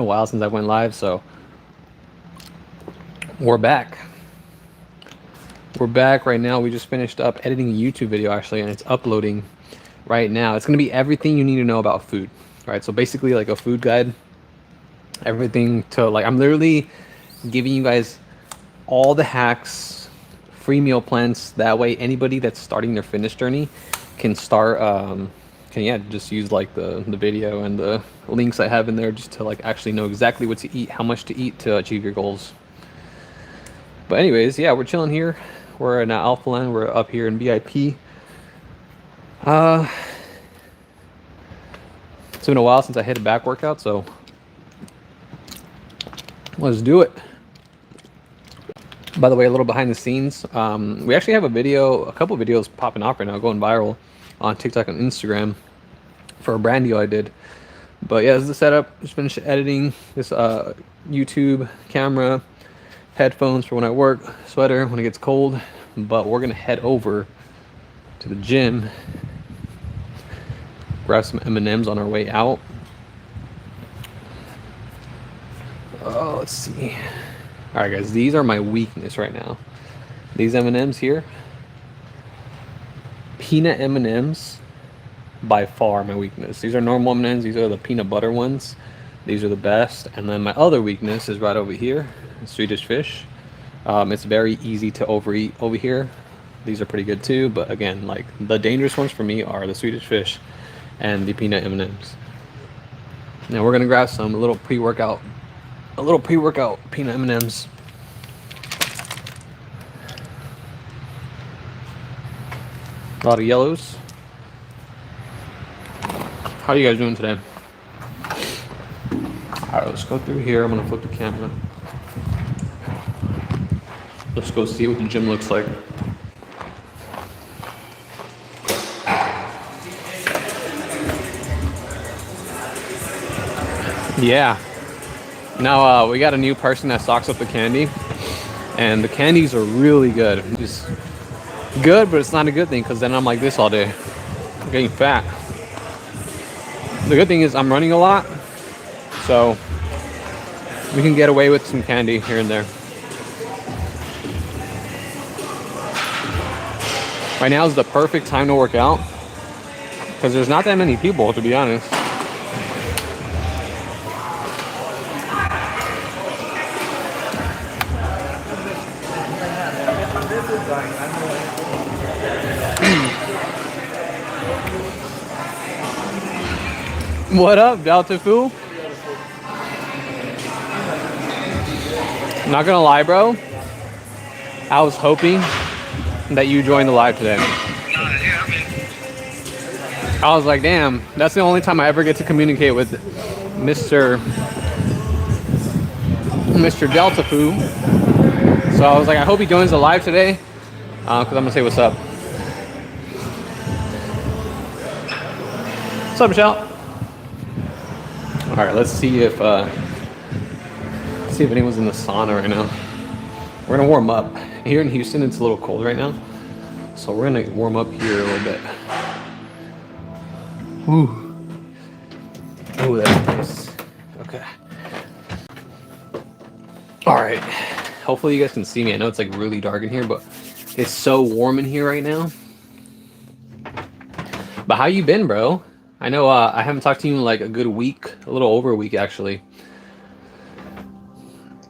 a while since I went live, so we're back. We're back right now. We just finished up editing a YouTube video actually, and it's uploading right now. It's going to be everything you need to know about food, right? So basically like a food guide, everything to like, I'm literally giving you guys all the hacks, free meal plans. That way anybody that's starting their fitness journey can start, just use like the video and the links I have in there just to like actually know exactly what to eat, how much to eat to achieve your goals. But anyways, yeah, we're chilling here. We're in Alphaland. We're up here in BIP. It's been a while since I hit a back workout, so let's do it. By the way, a little behind the scenes. We actually have a couple videos popping off right now, going viral on TikTok and Instagram for a brand deal I did. But yeah, this is the setup. Just finished editing this YouTube camera, headphones for when I work, sweater when it gets cold. But we're gonna head over to the gym, grab some M&Ms on our way out. Oh, let's see. All right, guys, these are my weakness right now. These M&Ms here, peanut M&Ms, by far my weakness. These are normal M&Ms. These are the peanut butter ones. These are the best. And then my other weakness is right over here, Swedish fish. It's very easy to overeat over here. These are pretty good too, but again, like the dangerous ones for me are the Swedish fish and the peanut M&Ms. Now we're gonna grab a little pre-workout peanut M&Ms. A lot of yellows. How are you guys doing today? All right, let's go through here. I'm gonna flip the camera. Let's go see what the gym looks like. Yeah. Now we got a new person that stocks up the candy, and the candies are really good. Just good, but it's not a good thing because then I'm like this all day. I'm getting fat. The good thing is I'm running a lot, so we can get away with some candy here and there. Right now is the perfect time to work out because there's not that many people, to be honest. What up, Delta Fu? Not gonna lie, bro. I was hoping that you joined the live today. I was like, damn, that's the only time I ever get to communicate with Mr. Delta Fu. So I was like, I hope he joins the live today, because I'm gonna say what's up. What's up, Michelle? All right, let's see if anyone's in the sauna right now. We're gonna warm up. Here in Houston, it's a little cold right now, so we're gonna warm up here a little bit. Ooh, oh, that's nice. Okay. All right. Hopefully you guys can see me. I know it's like really dark in here, but it's so warm in here right now. But how you been, bro? I know I haven't talked to you in like a good week, a little over a week actually.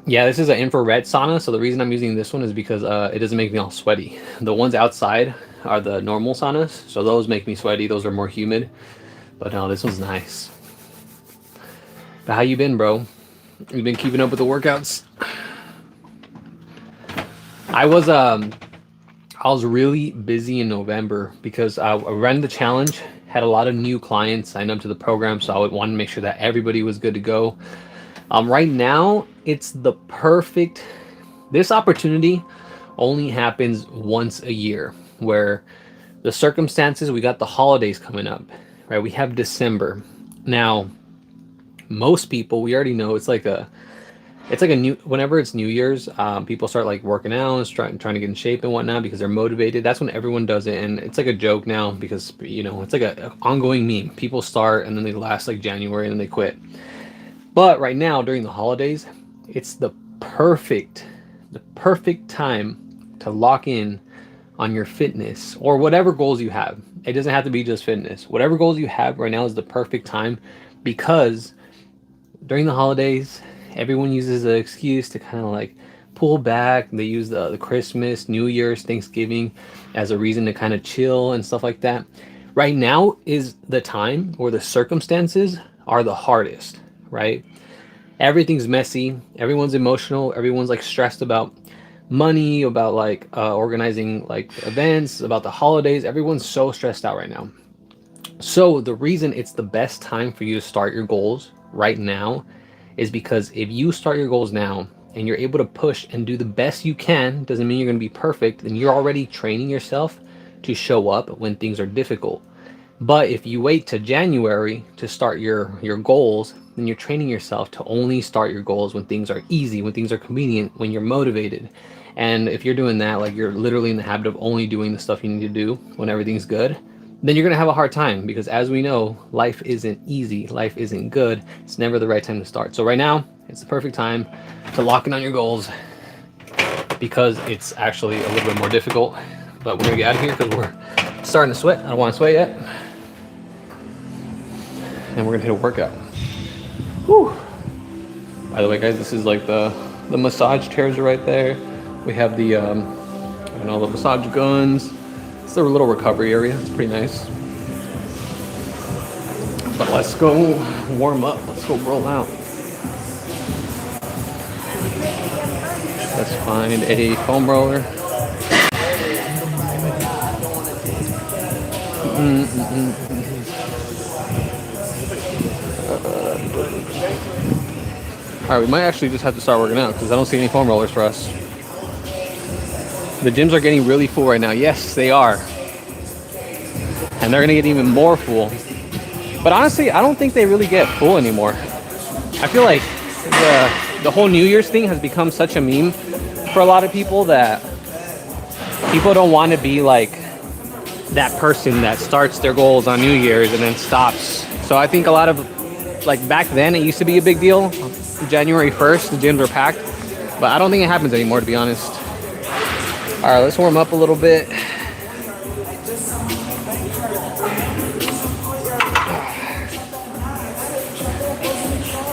Yeah, this is an infrared sauna, so the reason I'm using this one is because it doesn't make me all sweaty. The ones outside are the normal saunas, so those make me sweaty. Those are more humid, but no, this one's nice. But how you been, bro? You been keeping up with the workouts? I was really busy in November because I ran the challenge, had a lot of new clients signed up to the program, so I would want to make sure that everybody was good to go. Right now, it's the perfect. This opportunity only happens once a year, where the circumstances, we got the holidays coming up, right? We have December. Now, most people, we already know it's like a new, whenever it's New Year's, people start like working out, trying to get in shape and whatnot because they're motivated. That's when everyone does it, and it's like a joke now because it's like an ongoing meme. People start and then they last like January and then they quit. But right now during the holidays, it's the perfect time to lock in on your fitness or whatever goals you have. It doesn't have to be just fitness. Whatever goals you have right now is the perfect time, because during the holidays, everyone uses an excuse to kind of like pull back. They use the Christmas, New Year's, Thanksgiving as a reason to kind of chill and stuff like that. Right now is the time where the circumstances are the hardest, right? Everything's messy. Everyone's emotional. Everyone's like stressed about money, about like organizing like events, about the holidays. Everyone's so stressed out right now. So the reason it's the best time for you to start your goals right now is because if you start your goals now and you're able to push and do the best you can, doesn't mean you're going to be perfect, then you're already training yourself to show up when things are difficult. But if you wait to January to start your goals, then you're training yourself to only start your goals when things are easy, when things are convenient, when you're motivated. And if you're doing that, like you're literally in the habit of only doing the stuff you need to do when everything's good, then you're going to have a hard time, because as we know, life isn't easy, life isn't good. It's never the right time to start. So right now, it's the perfect time to lock in on your goals, because it's actually a little bit more difficult. But we're going to get out of here because we're starting to sweat. I don't want to sweat yet. And we're gonna hit a workout. Whew. By the way, guys, this is like the massage chairs are right there. We have the the massage guns. It's a little recovery area. It's pretty nice. But let's go warm up. Let's go roll out. Let's find a foam roller. Alright, we might actually just have to start working out because I don't see any foam rollers for us. The gyms are getting really full right now. Yes, they are. And they're going to get even more full. But honestly, I don't think they really get full anymore. I feel like the whole New Year's thing has become such a meme for a lot of people that people don't want to be like that person that starts their goals on New Year's and then stops. So I think a lot of, like back then, it used to be a big deal. January 1st, the gyms were packed, but I don't think it happens anymore, to be honest. All right, let's warm up a little bit.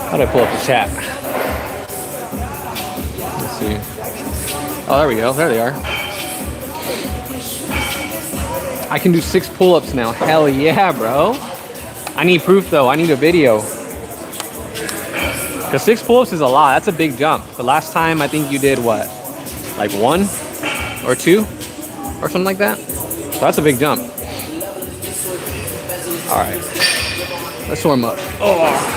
How do I pull up the chat? Let's see. Oh, there we go. There they are. I can do 6 pull-ups now. Hell yeah, bro. I need proof, though. I need a video. Because 6 pull-ups is a lot. That's a big jump. The last time, I think you did what? Like 1 or 2 or something like that? So that's a big jump. All right. Let's warm up. Oh.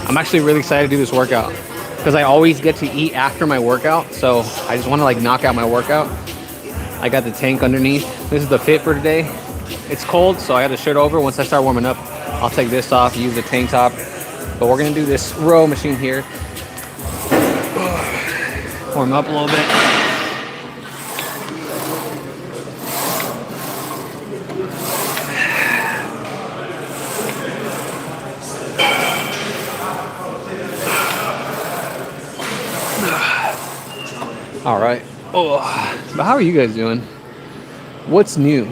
I'm actually really excited to do this workout because I always get to eat after my workout. So I just want to like knock out my workout. I got the tank underneath. This is the fit for today. It's cold, so I got the shirt over. Once I start warming up, I'll take this off, use the tank top. But we're gonna do this row machine here. Warm up a little bit. All right. Oh, but how are you guys doing? What's new?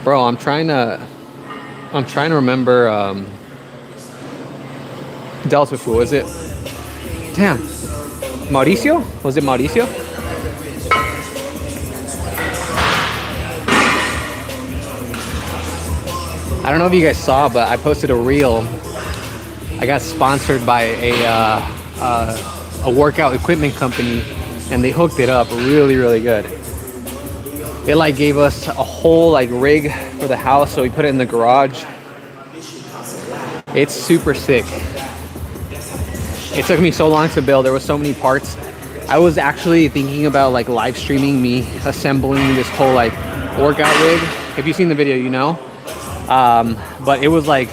Bro, I'm trying to remember Delta Fool, is it? Damn. Mauricio? Was it Mauricio? I don't know if you guys saw, but I posted a reel. I got sponsored by a workout equipment company, and they hooked it up really, really good. It like gave us a whole like rig for the house, so we put it in the garage. It's super sick. It took me so long to build. There was so many parts. I was actually thinking about like live streaming me assembling this whole like workout rig. If you've seen the video, you know. But it was like,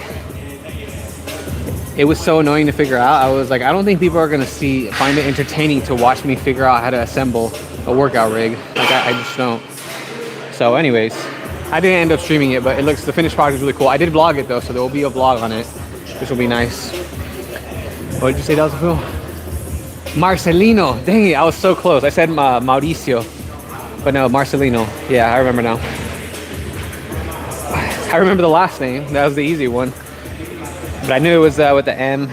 it was so annoying to figure out. I was like, I don't think people are gonna find it entertaining to watch me figure out how to assemble a workout rig. Like I just don't. So anyways, I didn't end up streaming it, but the finished product is really cool. I did vlog it though, so there will be a vlog on it, which will be nice. What did you say that was cool? Marcelino. Dang it, I was so close. I said Mauricio, but no, Marcelino. Yeah, I remember now. I remember the last name. That was the easy one. But I knew it was with the M.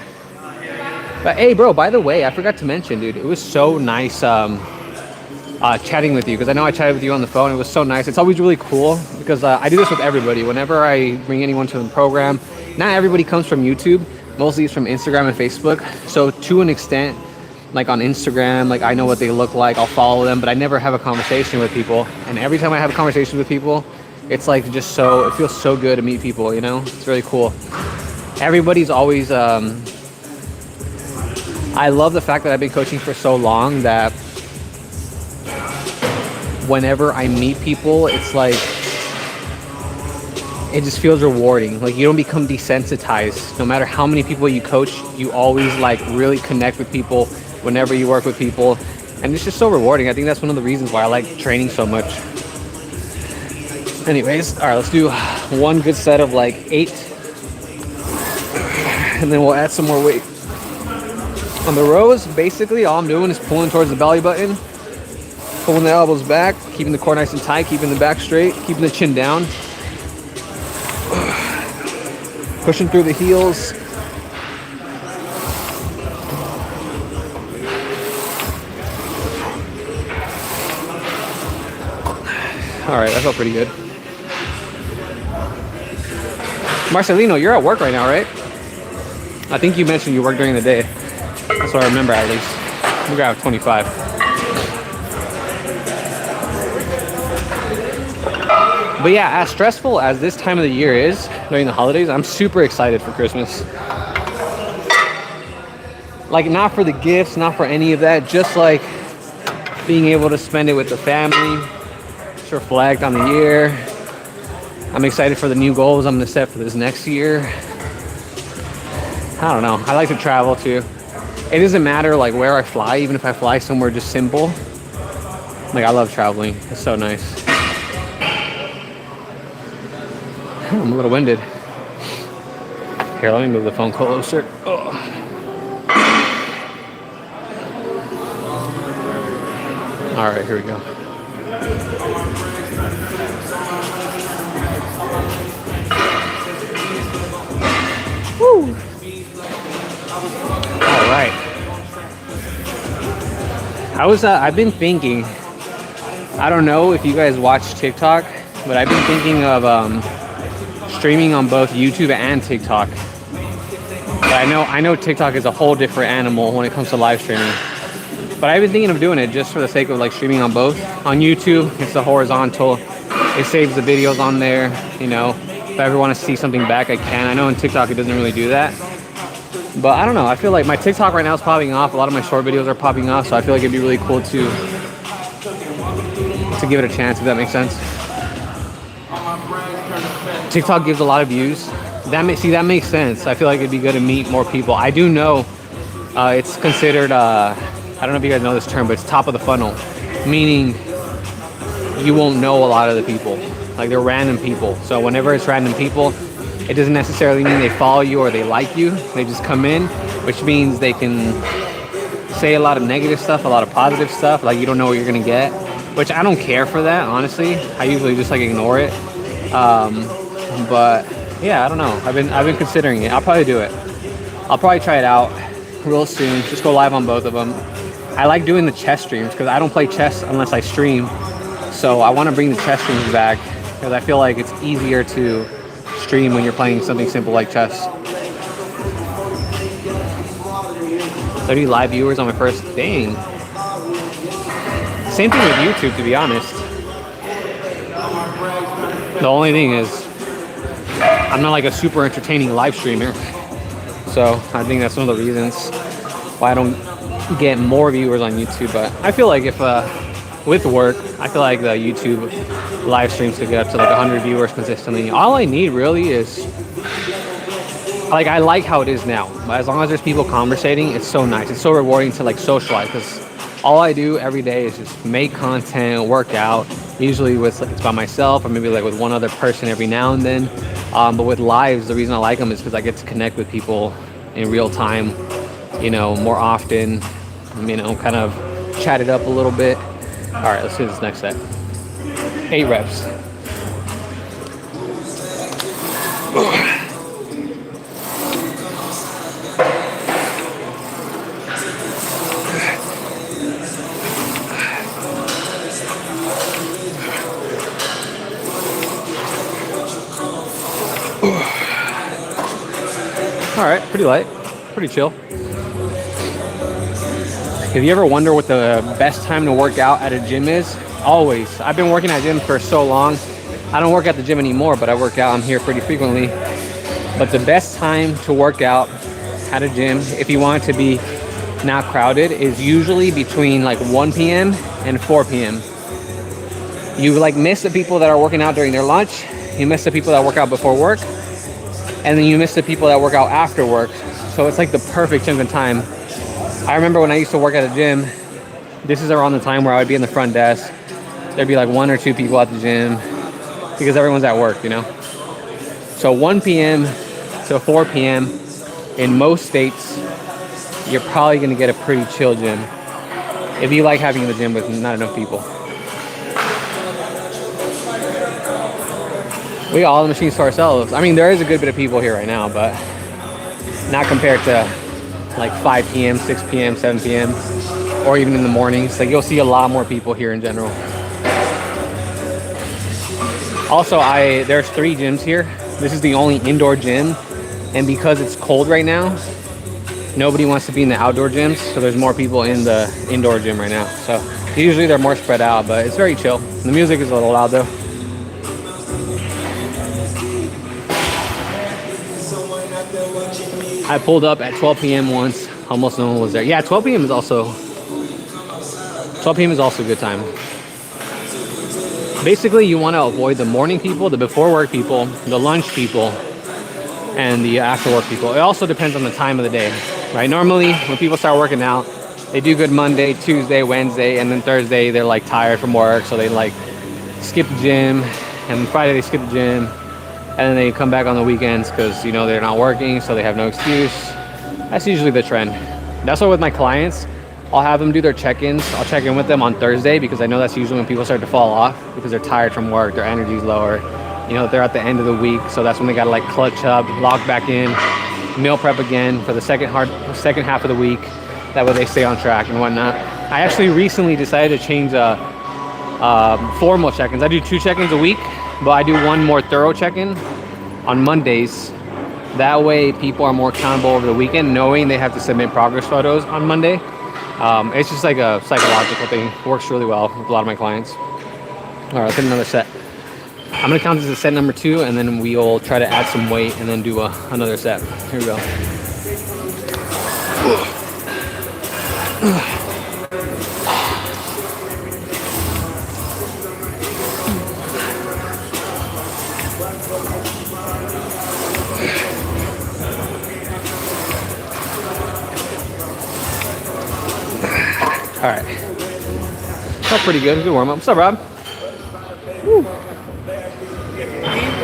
But hey, bro, by the way, I forgot to mention, dude, it was so nice chatting with you, because I know I chatted with you on the phone. It was so nice. It's always really cool because I do this with everybody. Whenever I bring anyone to the program, not everybody comes from YouTube. Mostly it's from Instagram and Facebook. So to an extent, like on Instagram, like I know what they look like. I'll follow them, but I never have a conversation with people. And every time I have a conversation with people, it's like it feels so good to meet people, you know? It's really cool. Everybody's always, I love the fact that I've been coaching for so long that whenever I meet people, it's like, it just feels rewarding. Like you don't become desensitized. No matter how many people you coach, you always like really connect with people whenever you work with people. And it's just so rewarding. I think that's one of the reasons why I like training so much. Anyways, all right, let's do one good set of like 8. And then we'll add some more weight. On the rows, basically all I'm doing is pulling towards the belly button, pulling the elbows back, keeping the core nice and tight, keeping the back straight, keeping the chin down. Pushing through the heels. All right, that felt pretty good. Marcelino, you're at work right now, right? I think you mentioned you work during the day. That's what I remember at least. We got 25. But yeah, as stressful as this time of the year is during the holidays, I'm super excited for Christmas. Like not for the gifts, not for any of that, just like being able to spend it with the family, just reflect on the year. I'm excited for the new goals I'm gonna set for this next year. I don't know, I like to travel too. It doesn't matter like where I fly, even if I fly somewhere just simple. Like I love traveling, it's so nice. I'm a little winded. Here, let me move the phone closer. Oh. All right, here we go. Woo! All right. I've been thinking, I don't know if you guys watch TikTok, but I've been thinking of streaming on both YouTube and TikTok. But I know TikTok is a whole different animal when it comes to live streaming. But I've been thinking of doing it just for the sake of like streaming on both. On YouTube, it's the horizontal. It saves the videos on there, you know. If I ever want to see something back, I can. I know on TikTok it doesn't really do that. But I don't know, I feel like my TikTok right now is popping off. A lot of my short videos are popping off, so I feel like it'd be really cool to give it a chance, if that makes sense. TikTok gives a lot of views. That makes sense. I feel like it'd be good to meet more people. I do know it's considered, I don't know if you guys know this term, but it's top of the funnel. Meaning you won't know a lot of the people. Like they're random people. So whenever it's random people, it doesn't necessarily mean they follow you or they like you. They just come in, which means they can say a lot of negative stuff, a lot of positive stuff. Like you don't know what you're gonna get, which I don't care for that, honestly. I usually just like ignore it. But yeah, I don't know. I've been considering it. I'll probably do it. I'll probably try it out real soon. Just go live on both of them. I like doing the chess streams because I don't play chess unless I stream. So I want to bring the chess streams back because I feel like it's easier to stream when you're playing something simple like chess. 30 live viewers on my first thing. Same thing with YouTube, to be honest. The only thing is, I'm not like a super entertaining live streamer. So I think that's one of the reasons why I don't get more viewers on YouTube. But I feel like if, with work, I feel like the YouTube live streams could get up to like 100 viewers consistently. All I need really is, like I like how it is now. But as long as there's people conversating, it's so nice. It's so rewarding to like socialize because All I do every day is just make content, work out. Usually it's by myself or maybe like with one other person every now and then. But with lives, the reason I like them is because I get to connect with people in real time, more often, kind of chat it up a little bit. All right, let's do this next set. 8 reps. All right, pretty light, pretty chill. If you ever wonder what the best time to work out at a gym is, always. I've been working at gyms for so long. I don't work at the gym anymore, but I work out. I'm here pretty frequently. But the best time to work out at a gym, if you want it to be not crowded, is usually between like 1 p.m. and 4 p.m. You like miss the people that are working out during their lunch. You miss the people that work out before work. And then you miss the people that work out after work. So it's like the perfect chunk of time. I remember when I used to work at a gym, this is around the time where I would be in the front desk. There'd be like 1 or 2 people at the gym because everyone's at work, So 1 p.m. to 4 p.m. in most states, you're probably gonna get a pretty chill gym if you like having the gym with not enough people. We got all the machines to ourselves. I mean, there is a good bit of people here right now, but not compared to like 5 p.m., 6 p.m., 7 p.m., or even in the mornings. Like you'll see a lot more people here in general. Also, there's 3 gyms here. This is the only indoor gym, and because it's cold right now, nobody wants to be in the outdoor gyms, so there's more people in the indoor gym right now. So usually they're more spread out, but it's very chill. The music is a little loud though. I pulled up at 12 p.m. once. Almost no one was there. Yeah, 12 p.m. is also a good time. Basically, you want to avoid the morning people, the before work people, the lunch people, and the after work people. It also depends on the time of the day, right? Normally, when people start working out, they do good Monday, Tuesday, Wednesday, and then Thursday, they're like tired from work, so they like skip the gym, and Friday they skip the gym. And then they come back on the weekends because, they're not working, so they have no excuse. That's usually the trend. That's why with my clients, I'll have them do their check-ins. I'll check in with them on Thursday because I know that's usually when people start to fall off because they're tired from work, their energy's lower. They're at the end of the week, so that's when they gotta like clutch up, log back in, meal prep again for the second half of the week. That way they stay on track and whatnot. I actually recently decided to change formal check-ins. I do 2 check-ins a week, but I do 1 more thorough check-in on Mondays. That way people are more accountable over the weekend, knowing they have to submit progress photos on Monday. It's just like a psychological thing. It works really well with a lot of my clients. All right, let's hit another set. I'm gonna count this as set number 2, and then we'll try to add some weight and then do another set. Here we go. All right, that's pretty good. Good warm up. What's up, Rob? Woo. We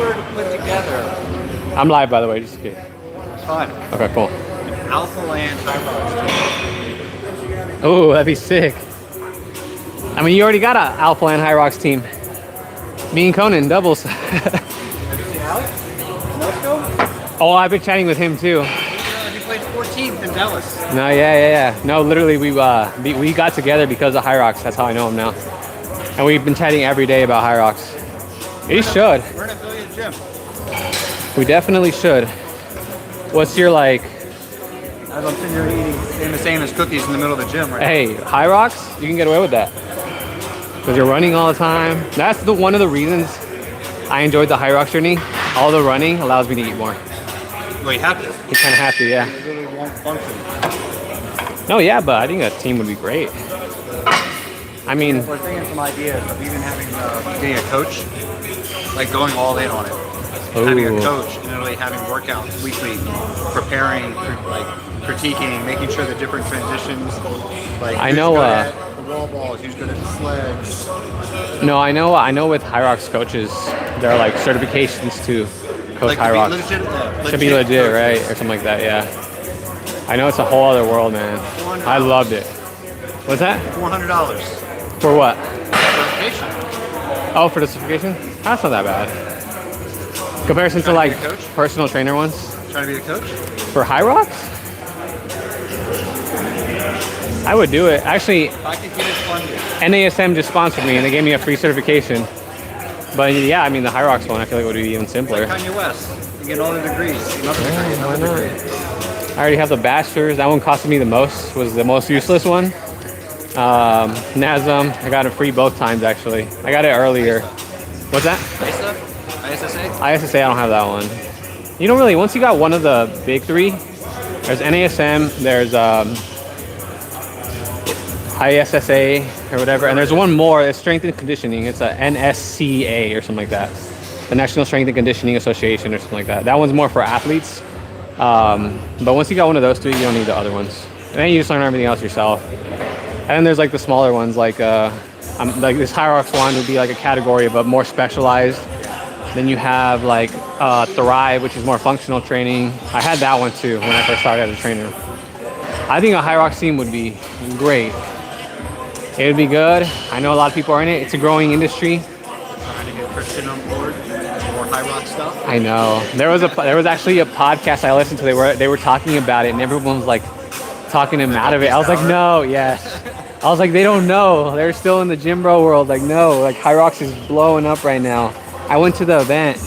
were put together. I'm live, by the way, just in case. It's fine. Okay, cool. Alphaland high rocks. Oh, that'd be sick. I mean, you already got an Alphaland High Rocks team. Me and Conan doubles. Have you seen Alex? Let's go. Oh, I've been chatting with him too. He played 14th in Dallas. No, yeah. No, literally, we got together because of High Rocks. That's how I know him now. And we've been chatting every day about High Rocks. You should. We're an affiliate gym. We definitely should. What's your like? As I'm sitting here eating famous Amos cookies in the middle of the gym right Hey, High Rocks, you can get away with that because you're running all the time. That's one of the reasons I enjoyed the High Rocks journey. All the running allows me to eat more. now. Well, you have to. You kind of have to, yeah. It really won't function. No, yeah, but I think a team would be great. I mean, We're thinking some ideas of even having getting a coach, like going all in on it. Having a coach and really having workouts weekly, preparing, like critiquing, making sure the different transitions. Like I know. wall balls. He was good at the sledge. No, I know with High Rocks coaches, there are like certifications to coach Like High to be Rocks. legit, To be legit, coaches. right? Or something like that, yeah. I know it's a whole other world, man. I loved it. What's that? $400 For what? certification. Oh, for the certification? That's not that bad. Comparison to Trying like to be a coach? personal trainer ones. Trying to be a coach. For High Rocks? I would do it. Actually, If I could get it funded. NASM just sponsored me and they gave me a free certification. But yeah, I mean the High Rocks one I feel like would be even simpler. Like Kanye West. You get all the degrees. Another degree, Why another not? degree. I already have the bachelor's. That one costed me the most. Was the most useless one. NASM, I got it free both times actually. I got it earlier. What's that? ISA? ISSA? ISSA, I don't have that one. You don't really, once you got one of the big three, there's NASM, there's ISSA or whatever, and there's one more, it's strength and conditioning. It's a NSCA or something like that. The National Strength and Conditioning Association or something like that. That one's more for athletes. But once you got one of those three, you don't need the other ones. And then you just learn everything else yourself. And then there's like the smaller ones, like like this High Rocks one would be like a category but more specialized. Then you have like Thrive, which is more functional training. I had that one too when I first started as a trainer. I think a High Rocks team would be great. It would be good. I know a lot of people are in it. It's a growing industry. Trying to get Christian on board. More High Rock stuff. I know. There was actually a podcast I listened to. They were talking about it, and everyone was like talking him out of it. I was like, no, yes. I was like, they don't know. They're still in the gym bro world. Like, no, like High Rocks is blowing up right now. I went to the event.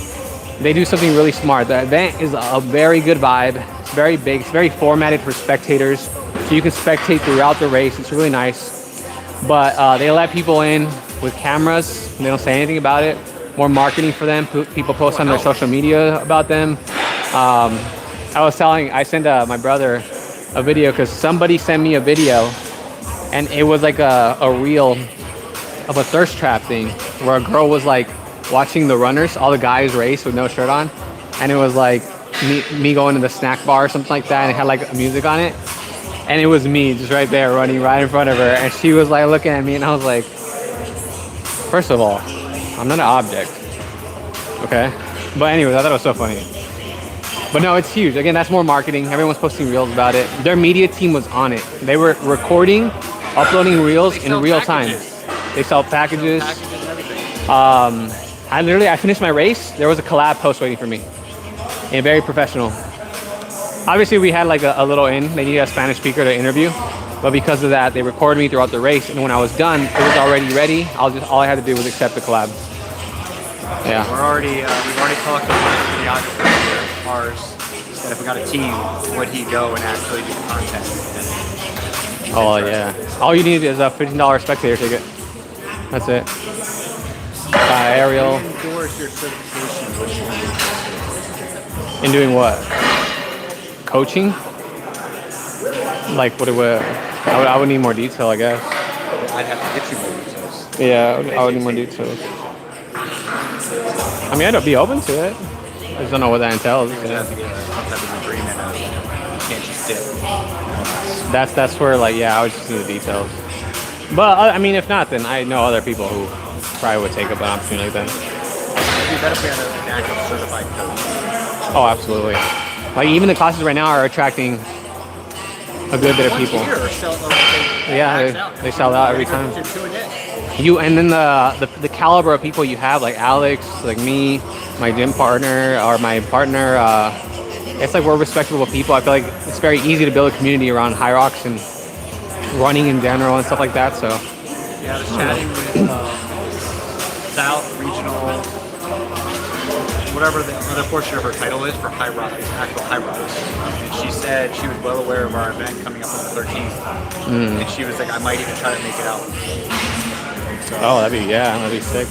They do something really smart. The event is a very good vibe. It's very big. It's very formatted for spectators, so you can spectate throughout the race. It's really nice. But they let people in with cameras. They don't say anything about it. More marketing for them. People post on their social media about them. I sent my brother a video because somebody sent me a video, and it was like a reel of a thirst trap thing where a girl was like watching the runners, all the guys race with no shirt on, and it was like me going to the snack bar or something like that, and it had like music on it, and it was me just right there running right in front of her, and she was like looking at me, and I was like, first of all, I'm not an object, okay? But anyways, I thought it was so funny. But no, it's huge. Again, that's more marketing. Everyone's posting reels about it. Their media team was on it. They were recording, uploading reels in real time. They sell packages. I finished my race. There was a collab post waiting for me. And very professional. Obviously, we had like a little in. They needed a Spanish speaker to interview. But because of that, they recorded me throughout the race. And when I was done, it was already ready. All I had to do was accept the collab. Yeah. We've already talked to one videographer here, ours, that if we got a team, would he go and actually do content? Oh yeah. All you need is a $15 spectator ticket. That's it. Aerial. Endorse your certification. In doing what? Coaching? Like what? I would need more detail, I guess. I'd have to get you more details. Yeah, I would need more details. I mean, I'd be open to it. I just don't know what that entails. You'd have to get some type of agreement of you can't just dip. That's where, like, yeah, I would just need the details. But I mean, if not, then I know other people who probably would take up an opportunity like that. It'd be better if we had an actual certified coach. Oh, absolutely. Like even the classes right now are attracting a good bit of people. Yeah, they sell out every time. And then the caliber of people you have, like Alex, like me, my gym partner, or my partner, it's like we're respectable people. I feel like it's very easy to build a community around High Rocks and running in general and stuff like that. So yeah, I was chatting with South Regional, whatever the other portion of her title is for High Rocks, actual High Rocks. And she said she was well aware of our event coming up on the 13th. And she was like, I might even try to make it out. So, oh, that'd be sick. I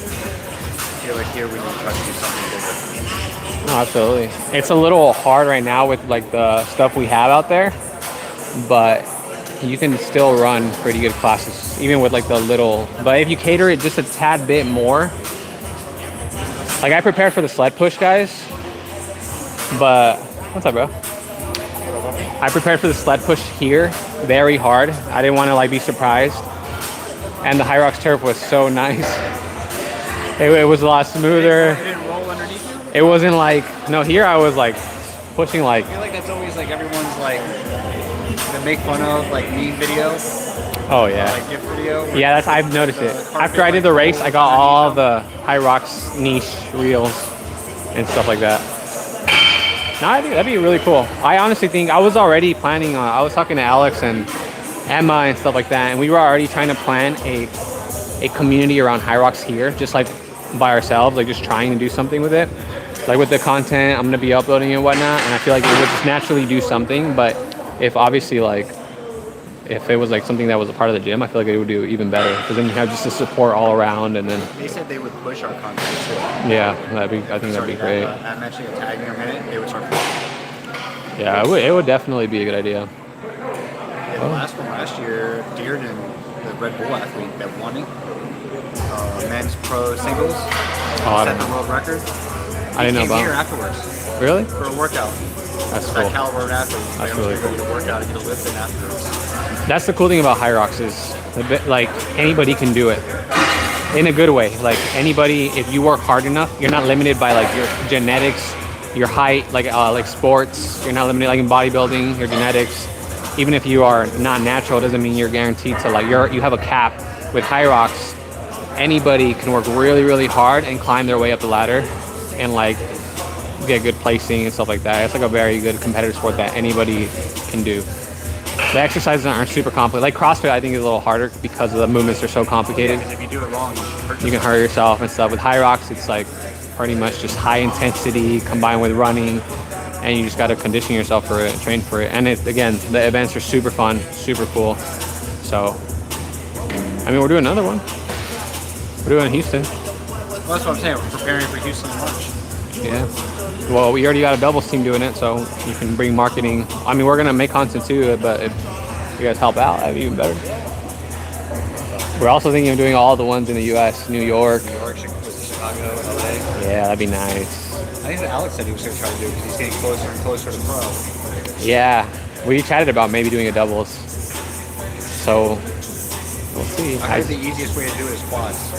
feel like here we need to try to do something bigger. Oh, absolutely. It's a little hard right now with like the stuff we have out there, but you can still run pretty good classes, even with like the little, but if you cater it just a tad bit more. Like I prepared for the sled push, guys, but what's up, bro? I prepared for the sled push here very hard. I didn't want to like be surprised. and the High Rocks turf was so nice. It was a lot smoother. It didn't roll underneath you? It wasn't like, no, here I was like pushing like, I feel like that's always like everyone's like the make fun of like meme video, oh yeah. like gift video. Yeah, that's, I've noticed it. After I did the race, I got all the High Rocks niche reels and stuff like that. No, I think that'd be really cool. I honestly think I was already planning on, I was talking to Alex and Emma and stuff like that, and we were already trying to plan a community around High Rocks here, just like by ourselves, like just trying to do something with it. Like with the content I'm gonna be uploading and whatnot, and I feel like it would just naturally do something, but if obviously like, if it was like something that was a part of the gym, I feel like it would do even better, because then you have just the support all around, and then They said they would push our content too. yeah, I think that'd be great. I'm actually tagging in a minute. They would start pushing. Yeah, it would definitely be a good idea. Yeah, the last one last year, Dearden, the Red Bull athlete that won it, men's pro singles, I set don't the know. world record. I didn't know He came here about. afterwards Really? for a workout. That's That cool. caliber of athlete. That's They really almost go get a workout and get a lift in afterwards. That's the cool thing about High Rocks is a bit, like anybody can do it in a good way. Like anybody, if you work hard enough, you're not limited by like your genetics, your height, like sports. You're not limited like in bodybuilding, your genetics. Even if you are not natural, doesn't mean you're guaranteed to like you have a cap. With High Rocks, anybody can work really, really hard and climb their way up the ladder and like get good placing and stuff like that. It's like a very good competitive sport that anybody can do. The exercises aren't super complicated. Like CrossFit, I think is a little harder because of the movements are so complicated. Because if you do it wrong, You can hurt yourself and stuff. With High Rocks, it's like pretty much just high intensity combined with running, and you just got to condition yourself for it and train for it. And it, again, the events are super fun, super cool. So, I mean, we're doing another one. We're doing it in Houston. Well, that's what I'm saying. We're preparing for Houston in March. Yeah. Well, we already got a doubles team doing it, so you can bring marketing. I mean, we're gonna make content too, but if you guys help out, that'd be even better. We're also thinking of doing all the ones in the U.S., New York. New York, Chicago, LA. Yeah, that'd be nice. I think that Alex said he was going to try to do it because he's getting closer and closer to pro. Yeah, we chatted about maybe doing a doubles. So we'll see. I heard the easiest way to do it is quads.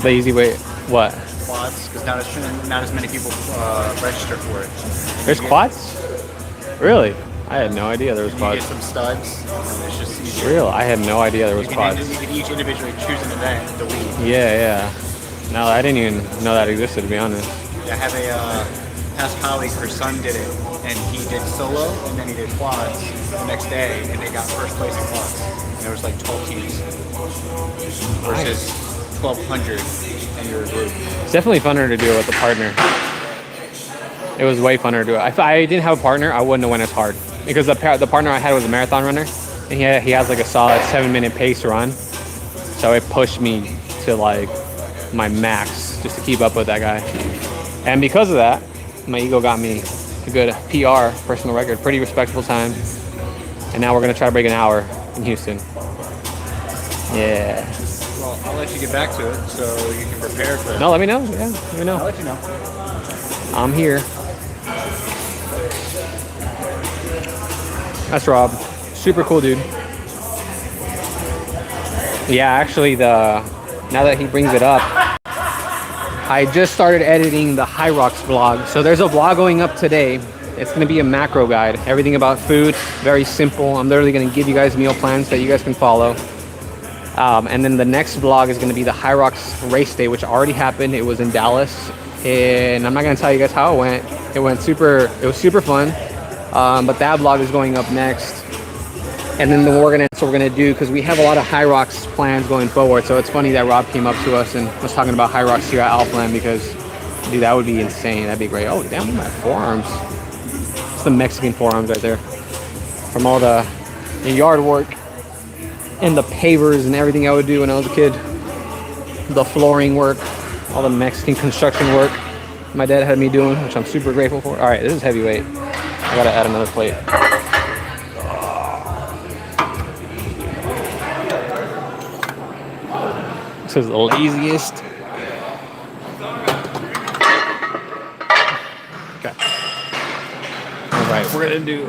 The easy way, what? Quads, because not as many people register for it. There's quads? Really? I had no idea there was You get quads. some studs, and it's just easier. Real? I had no idea there was You quads. can each individually choose an event to lead. Yeah. No, I didn't even know that existed, to be honest. I have a past colleague, her son did it, and he did solo, and then he did quads the next day, and they got first place in quads. And there was like 12 teams versus 1,200 in your group. It's definitely funner to do it with a partner. It was way funner to do it. If I didn't have a partner, I wouldn't have went as hard. Because the partner I had was a marathon runner, and he has like a solid 7-minute pace run. So it pushed me to like my max just to keep up with that guy. And because of that, my ego got me a good PR, personal record, pretty respectable time. And now we're gonna try to break an hour in Houston. Yeah. Well, I'll let you get back to it so you can prepare for it. No, let me know. Yeah, let me I'll know. let you know. I'm here. That's Rob. Super cool dude. Yeah, actually, now that he brings it up, I just started editing the High Rocks vlog. So there's a vlog going up today. It's gonna be a macro guide. Everything about food, very simple. I'm literally gonna give you guys meal plans that you guys can follow. And then the next vlog is gonna be the High Rocks race day, which already happened. It was in Dallas. And I'm not gonna tell you guys how it went. It was super fun. But that vlog is going up next. And then that's what we're gonna do, because we have a lot of High Rocks plans going forward. So it's funny that Rob came up to us and was talking about High Rocks here at Alphaland, because dude, that would be insane. That'd be great. Oh damn, my forearms. It's the Mexican forearms right there. From all the yard work and the pavers and everything I would do when I was a kid. The flooring work, all the Mexican construction work my dad had me doing, which I'm super grateful for. All right, this is heavyweight. I gotta add another plate. This is the laziest. Okay. All right, we're gonna do.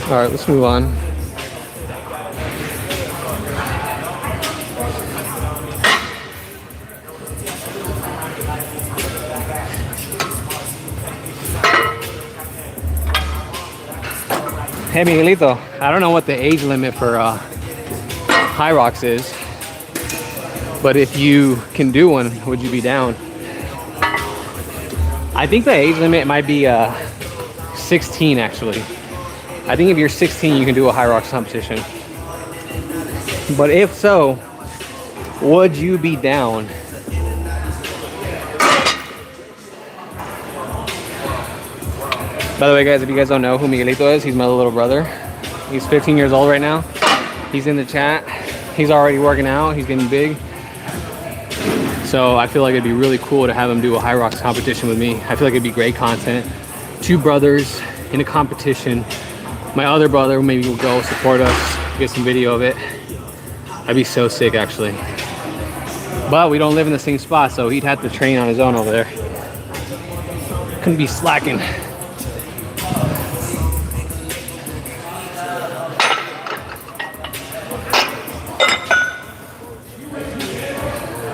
All right, let's move on. Hey Miguelito, I don't know what the age limit for high rocks is, but if you can do one, would you be down? I think the age limit might be 16 actually. I think if you're 16, you can do a high rocks competition. But if so, would you be down? By the way, guys, if you guys don't know who Miguelito is, he's my little brother. He's 15 years old right now. He's in the chat. He's already working out. He's getting big. So I feel like it'd be really cool to have him do a high rocks competition with me. I feel like it'd be great content. Two brothers in a competition. My other brother maybe will go support us, get some video of it. That'd be so sick, actually. But we don't live in the same spot, so he'd have to train on his own over there. Couldn't be slacking.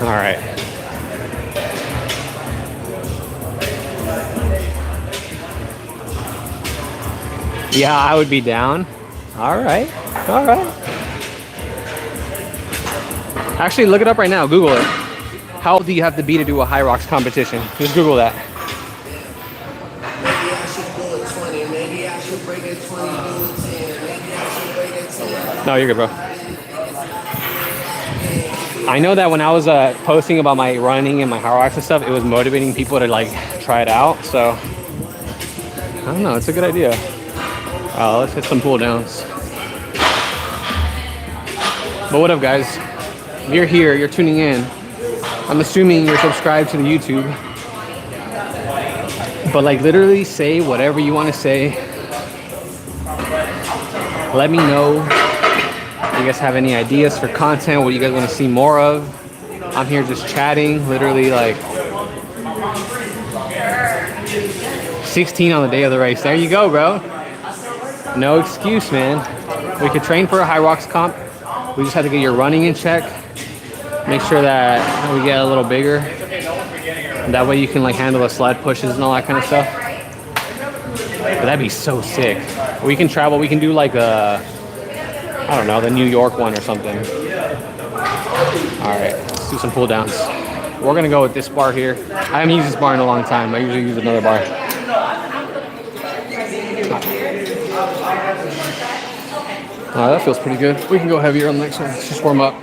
All right. Yeah, I would be down. All right. All right. Actually, look it up right now. Google it. How old do you have to be to do a high rocks competition? Just Google that. Maybe I should do it 20. Maybe I should break it 20, do it 10. Maybe I should break it 10. No, you're good, bro. I know that when I was posting about my running and my high rocks and stuff, it was motivating people to like try it out. So I don't know, it's a good idea. Let's hit some pull downs. But what up, guys? If you're here, you're tuning in. I'm assuming you're subscribed to the YouTube. But like literally say whatever you want to say. Let me know. You guys have any ideas for content? What you guys want to see more of? I'm here just chatting, literally like 16 on the day of the race. There you go, bro. No excuse, man. We could train for a high rocks comp. We just have to get your running in check. Make sure that we get a little bigger. That way you can like handle the sled pushes and all that kind of stuff. But that'd be so sick. We can travel. We can do like a, I don't know, the New York one or something. All right, let's do some pull downs. We're gonna go with this bar here. I haven't used this bar in a long time. I usually use another bar. That feels pretty good. We can go heavier on the next one. Let's just warm up.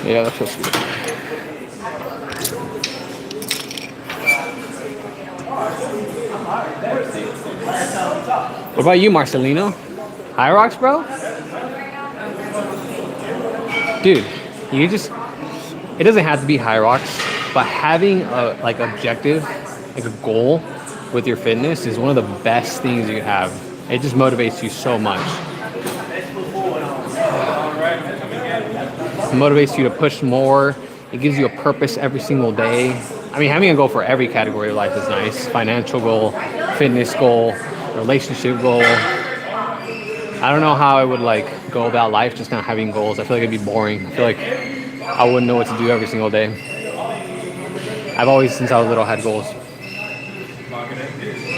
Yeah, that feels good. What about you, Marcelino? High rocks, bro? Dude, you just, it doesn't have to be high rocks, but having a like objective, like a goal with your fitness is one of the best things you have. It just motivates you so much. It motivates you to push more. It gives you a purpose every single day. I mean, having a goal for every category of life is nice. Financial goal, fitness goal, relationship goal. I don't know how I would like go about life just not having goals. I feel like it'd be boring. I feel like I wouldn't know what to do every single day. I've always, since I was little, had goals.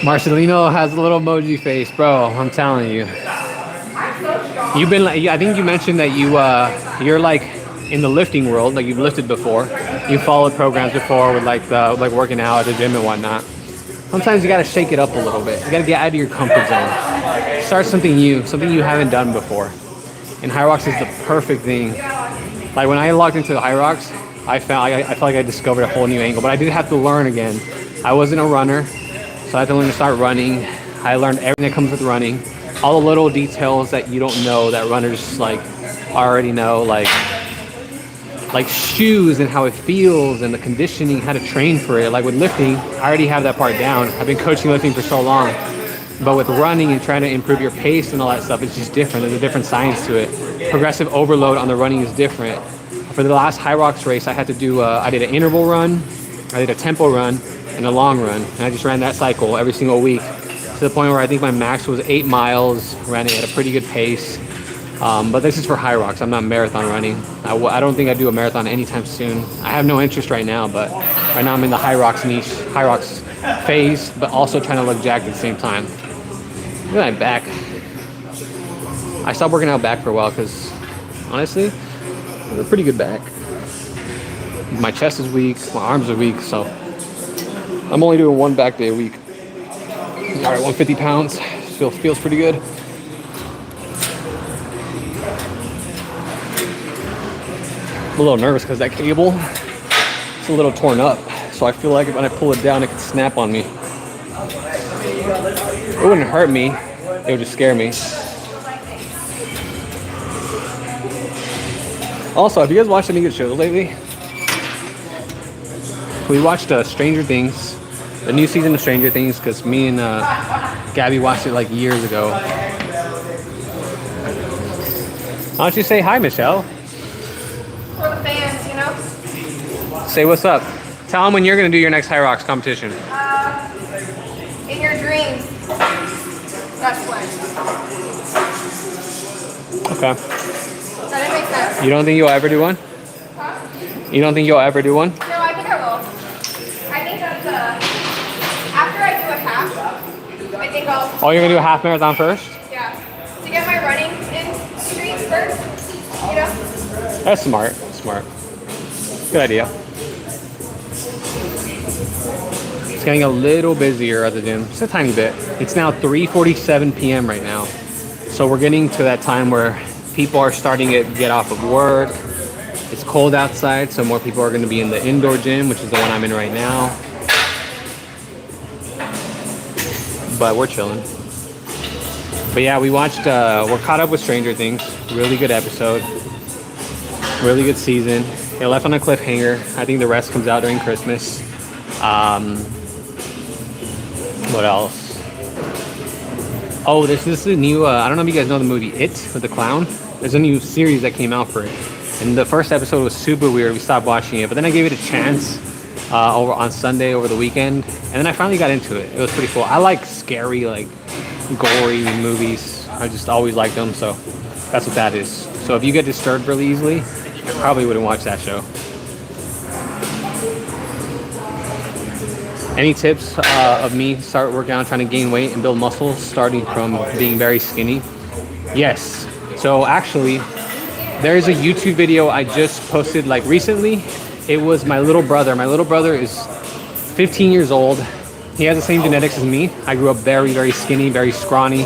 Marcelino has a little emoji face, bro. I'm telling you. You've been like, I think you mentioned that you're like in the lifting world, like you've lifted before. You followed programs before with like working out at the gym and whatnot. Sometimes you gotta shake it up a little bit. You gotta get out of your comfort zone. Start something new, something you haven't done before. And high rocks is the perfect thing. Like when I logged into the high rocks, I felt like I discovered a whole new angle, but I did have to learn again. I wasn't a runner, so I had to learn to start running. I learned everything that comes with running. All the little details that you don't know that runners like already know, like shoes and how it feels and the conditioning, how to train for it. Like with lifting, I already have that part down. I've been coaching lifting for so long. But with running and trying to improve your pace and all that stuff, it's just different. There's a different science to it. Progressive overload on the running is different. For the last High Rocks race, I had to do, I did an interval run, I did a tempo run, and a long run. And I just ran that cycle every single week to the point where I think my max was 8 miles, ran it at a pretty good pace. But this is for High Rocks. I'm not marathon running. I don't think I do a marathon anytime soon. I have no interest right now, but right now I'm in the High Rocks niche, High Rocks phase, but also trying to look jacked at the same time. Look at my back. I stopped working out back for a while because, honestly, I have a pretty good back. My chest is weak, my arms are weak, so I'm only doing 1 back day a week. All right, 150 pounds. Feels pretty good. I'm a little nervous because that cable is a little torn up, so I feel like when I pull it down, it could snap on me. It wouldn't hurt me, it would just scare me. Also, have you guys watched any good shows lately? We watched Stranger Things, the new season of Stranger Things, because me and Gabby watched it like years ago. Why don't you say hi, Michelle? For the fans, you know? Say what's up. Tell them when you're going to do your next High Rocks competition. In your dreams. That's when. Okay. That didn't make sense. You don't think you'll ever do one? Huh? You don't think you'll ever do one? No, I think I will. I think that's after I do a half, I think I'll. Oh, you're going to do a half marathon first? Yeah. To get my running in streets first, you know? That's smart. Smart. Good idea. It's getting a little busier at the gym, just a tiny bit. It's now 3:47 p.m. right now. So we're getting to that time where people are starting to get off of work. It's cold outside, so more people are going to be in the indoor gym, which is the one I'm in right now. But we're chilling. But yeah, we're caught up with Stranger Things. Really good episode. Really good season. It left on a cliffhanger. I think the rest comes out during Christmas. What else? Oh, this is a new, I don't know if you guys know the movie It with the clown. There's a new series that came out for it. And the first episode was super weird. We stopped watching it. But then I gave it a chance over on Sunday over the weekend. And then I finally got into it. It was pretty cool. I like scary, like gory movies. I just always liked them. So that's what that is. So if you get disturbed really easily, you probably wouldn't watch that show. Any tips of me start working out, trying to gain weight and build muscles, starting from being very skinny? Yes. So actually, there is a YouTube video I just posted like recently. It was my little brother. My little brother is 15 years old. He has the same genetics as me. I grew up very, very skinny, very scrawny.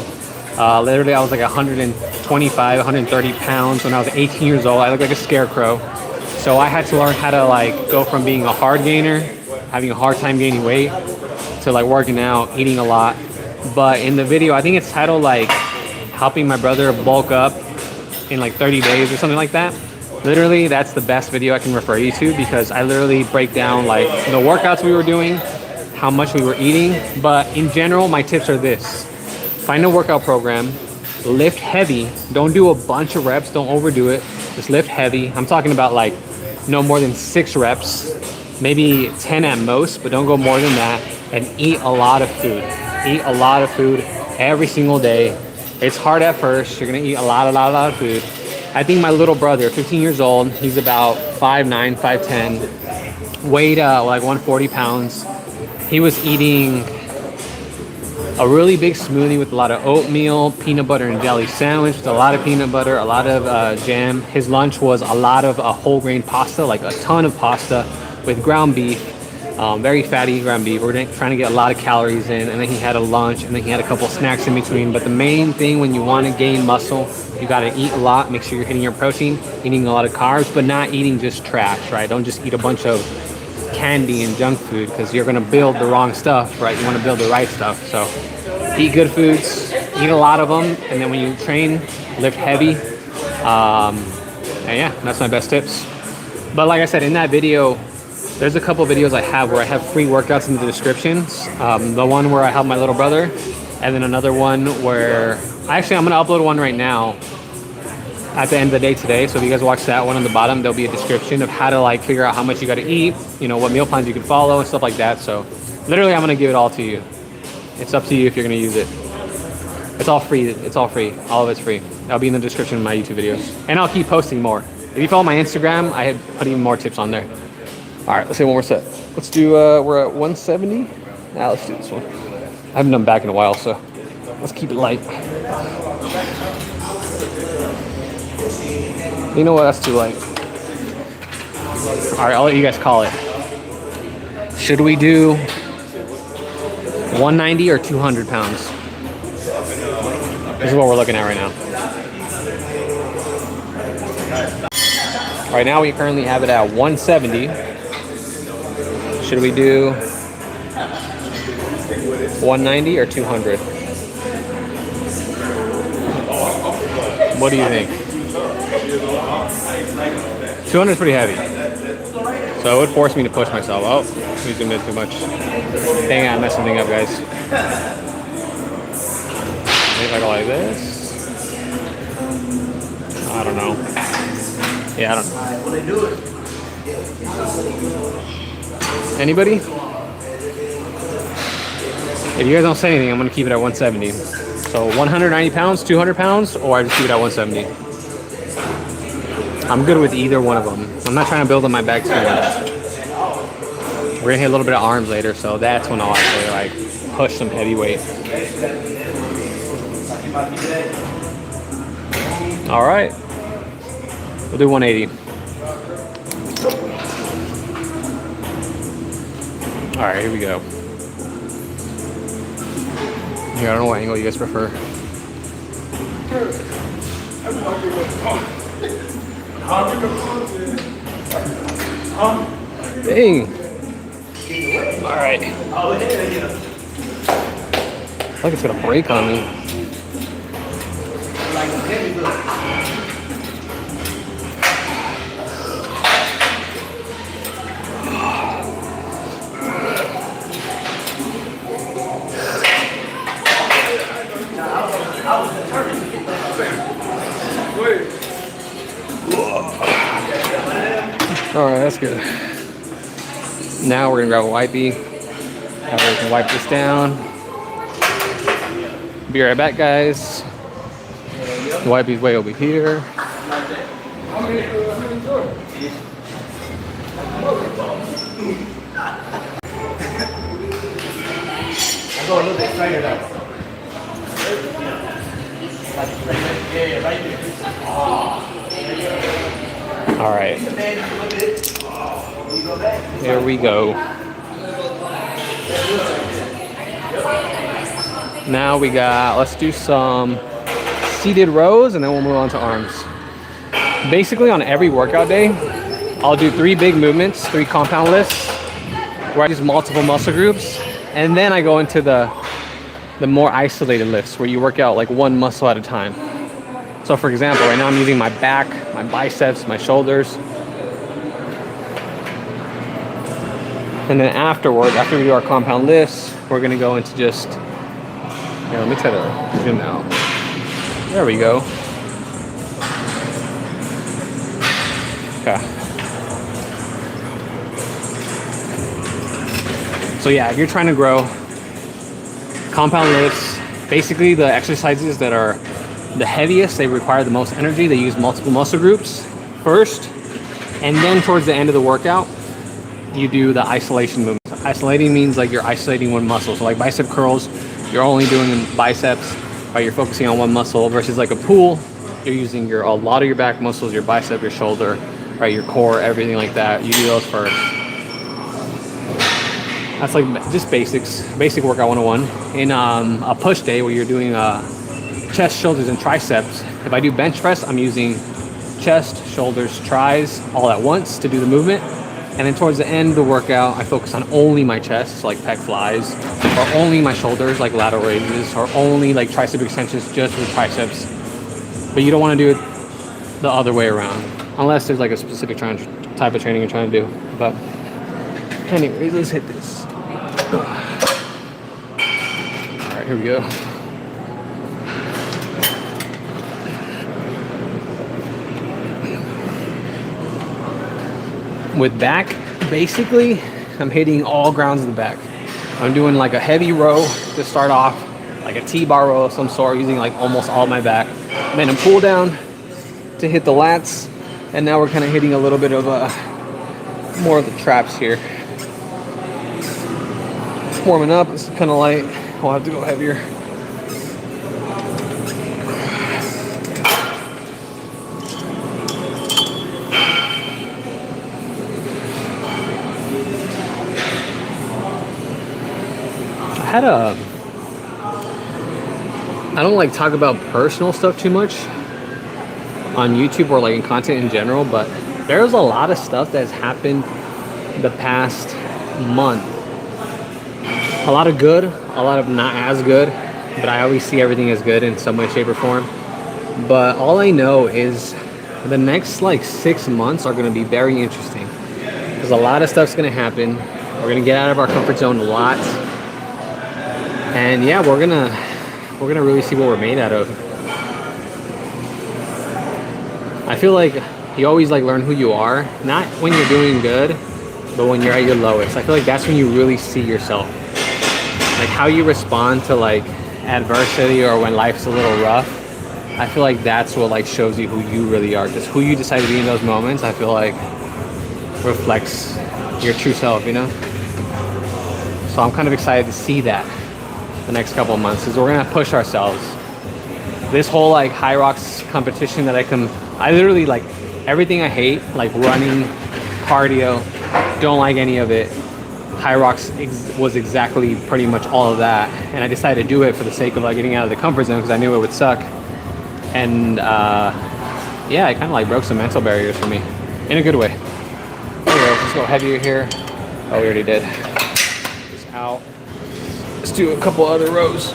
Literally, I was like 125, 130 pounds when I was 18 years old. I looked like a scarecrow. So I had to learn how to like go from being a hard gainer, having a hard time gaining weight, to like working out, eating a lot. But in the video, I think it's titled like helping my brother bulk up in like 30 days or something like that. Literally, that's the best video I can refer you to, because I literally break down like the workouts we were doing, how much we were eating. But in general, my tips are this: find a workout program, lift heavy, don't do a bunch of reps, don't overdo it, just lift heavy. I'm talking about like no more than 6 reps, maybe 10 at most, but don't go more than that. And eat a lot of food. Eat a lot of food every single day. It's hard at first. You're gonna eat a lot of food. I think my little brother, 15 years old, he's about 5'9", 5'10", weighed like 140 pounds. He was eating a really big smoothie with a lot of oatmeal, peanut butter and jelly sandwich with a lot of peanut butter, a lot of jam. His lunch was a lot of whole grain pasta, like a ton of pasta with ground beef, very fatty ground beef. We're trying to get a lot of calories in, and then he had a lunch, and then he had a couple snacks in between. But the main thing when you want to gain muscle, you got to eat a lot. Make sure you're hitting your protein, eating a lot of carbs, but not eating just trash, right? Don't just eat a bunch of candy and junk food, because you're going to build the wrong stuff, right? You want to build the right stuff. So eat good foods, eat a lot of them, and then when you train, lift heavy. And yeah, that's my best tips. But like I said, in that video, there's a couple videos I have where I have free workouts in the descriptions. The one where I help my little brother, and then another one where I'm gonna upload one right now at the end of the day today. So if you guys watch that one on the bottom, there'll be a description of how to like figure out how much you got to eat, you know, what meal plans you can follow and stuff like that. So literally I'm going to give it all to you. It's up to you if you're going to use it. It's all free. It's all free. All of it's free. That'll be in the description of my YouTube videos. And I'll keep posting more. If you follow my Instagram, I had put even more tips on there. All right, let's do one more set. Let's do, we're at 170. Now let's do this one. I haven't done back in a while, so let's keep it light. You know what, that's too light. All right, I'll let you guys call it. Should we do 190 or 200 pounds? This is what we're looking at right now. Right now we currently have it at 170. Should we do 190 or 200? What do you think? 200 is pretty heavy. So it would force me to push myself. Oh, we zoomed in too much. Dang it, I messed something up, guys. Maybe if I go like this. I don't know. Yeah, I don't know. Anybody? If you guys don't say anything, I'm gonna keep it at 170. So 190 pounds, 200 pounds, or I just keep it at 170. I'm good with either one of them. I'm not trying to build on my back too much. We're gonna hit a little bit of arms later, so that's when I'll actually like push some heavy weight. All right, we'll do 180. All right, here we go. Here, I don't know what angle you guys prefer. Dang. All right. I feel like it's gonna break on me. All right, that's good. Now we're gonna grab a wipey. That way we can wipe this down. Be right back, guys. The wipey's way over here. I go a little bit straighter though. All right. There we go. Now we got, let's do some seated rows and then we'll move on to arms. Basically on every workout day, I'll do 3 big movements, 3 compound lifts, where I use multiple muscle groups. And then I go into the more isolated lifts where you work out like one muscle at a time. So for example, right now I'm using my back, my biceps, my shoulders. And then afterward, after we do our compound lifts, we're gonna go into just, here, let me try to zoom out. There we go. Okay. So yeah, if you're trying to grow, compound lifts, basically the exercises that are the heaviest, they require the most energy. They use multiple muscle groups first, and then towards the end of the workout, you do the isolation movements. Isolating means like you're isolating one muscle. So like bicep curls, you're only doing biceps, right? You're focusing on one muscle versus like a pull, you're using a lot of your back muscles, your bicep, your shoulder, right? Your core, everything like that. You do those first. That's like just basics, basic workout 101. In a push day where you're doing chest, shoulders, and triceps, if I do bench press, I'm using chest, shoulders, tris all at once to do the movement. And then towards the end of the workout, I focus on only my chest, so like pec flies, or only my shoulders, like lateral raises, or only like tricep extensions just with triceps. But you don't want to do it the other way around, unless there's like a specific type of training you're trying to do. But anyways, let's hit this. All right, here we go. With back, basically, I'm hitting all grounds of the back. I'm doing like a heavy row to start off, like a T-bar row of some sort, using like almost all my back. And then a pull down to hit the lats, and now we're kind of hitting a little bit of more of the traps here. It's warming up. It's kind of light. I'll have to go heavier. I don't like talk about personal stuff too much on YouTube or like in content in general, but there's a lot of stuff that's happened the past month. A lot of good, a lot of not as good, but I always see everything as good in some way, shape, or form. But all I know is the next like 6 months are going to be very interesting because a lot of stuff's going to happen. We're going to get out of our comfort zone a lot. And yeah, we're gonna really see what we're made out of. I feel like you always like learn who you are, not when you're doing good, but when you're at your lowest. I feel like that's when you really see yourself. Like how you respond to like adversity or when life's a little rough. I feel like that's what like shows you who you really are. Just who you decide to be in those moments, I feel like reflects your true self, you know? So I'm kind of excited to see that the next couple of months, is we're gonna push ourselves. This whole like high rocks competition that I literally like everything I hate, like running, cardio, don't like any of it. High rocks was exactly pretty much all of that, and I decided to do it for the sake of like getting out of the comfort zone because I knew it would suck. And yeah, it kind of like broke some mental barriers for me in a good way. Anyways, let's go heavier here. Oh, we already did. Just out. Let's do a couple other rows.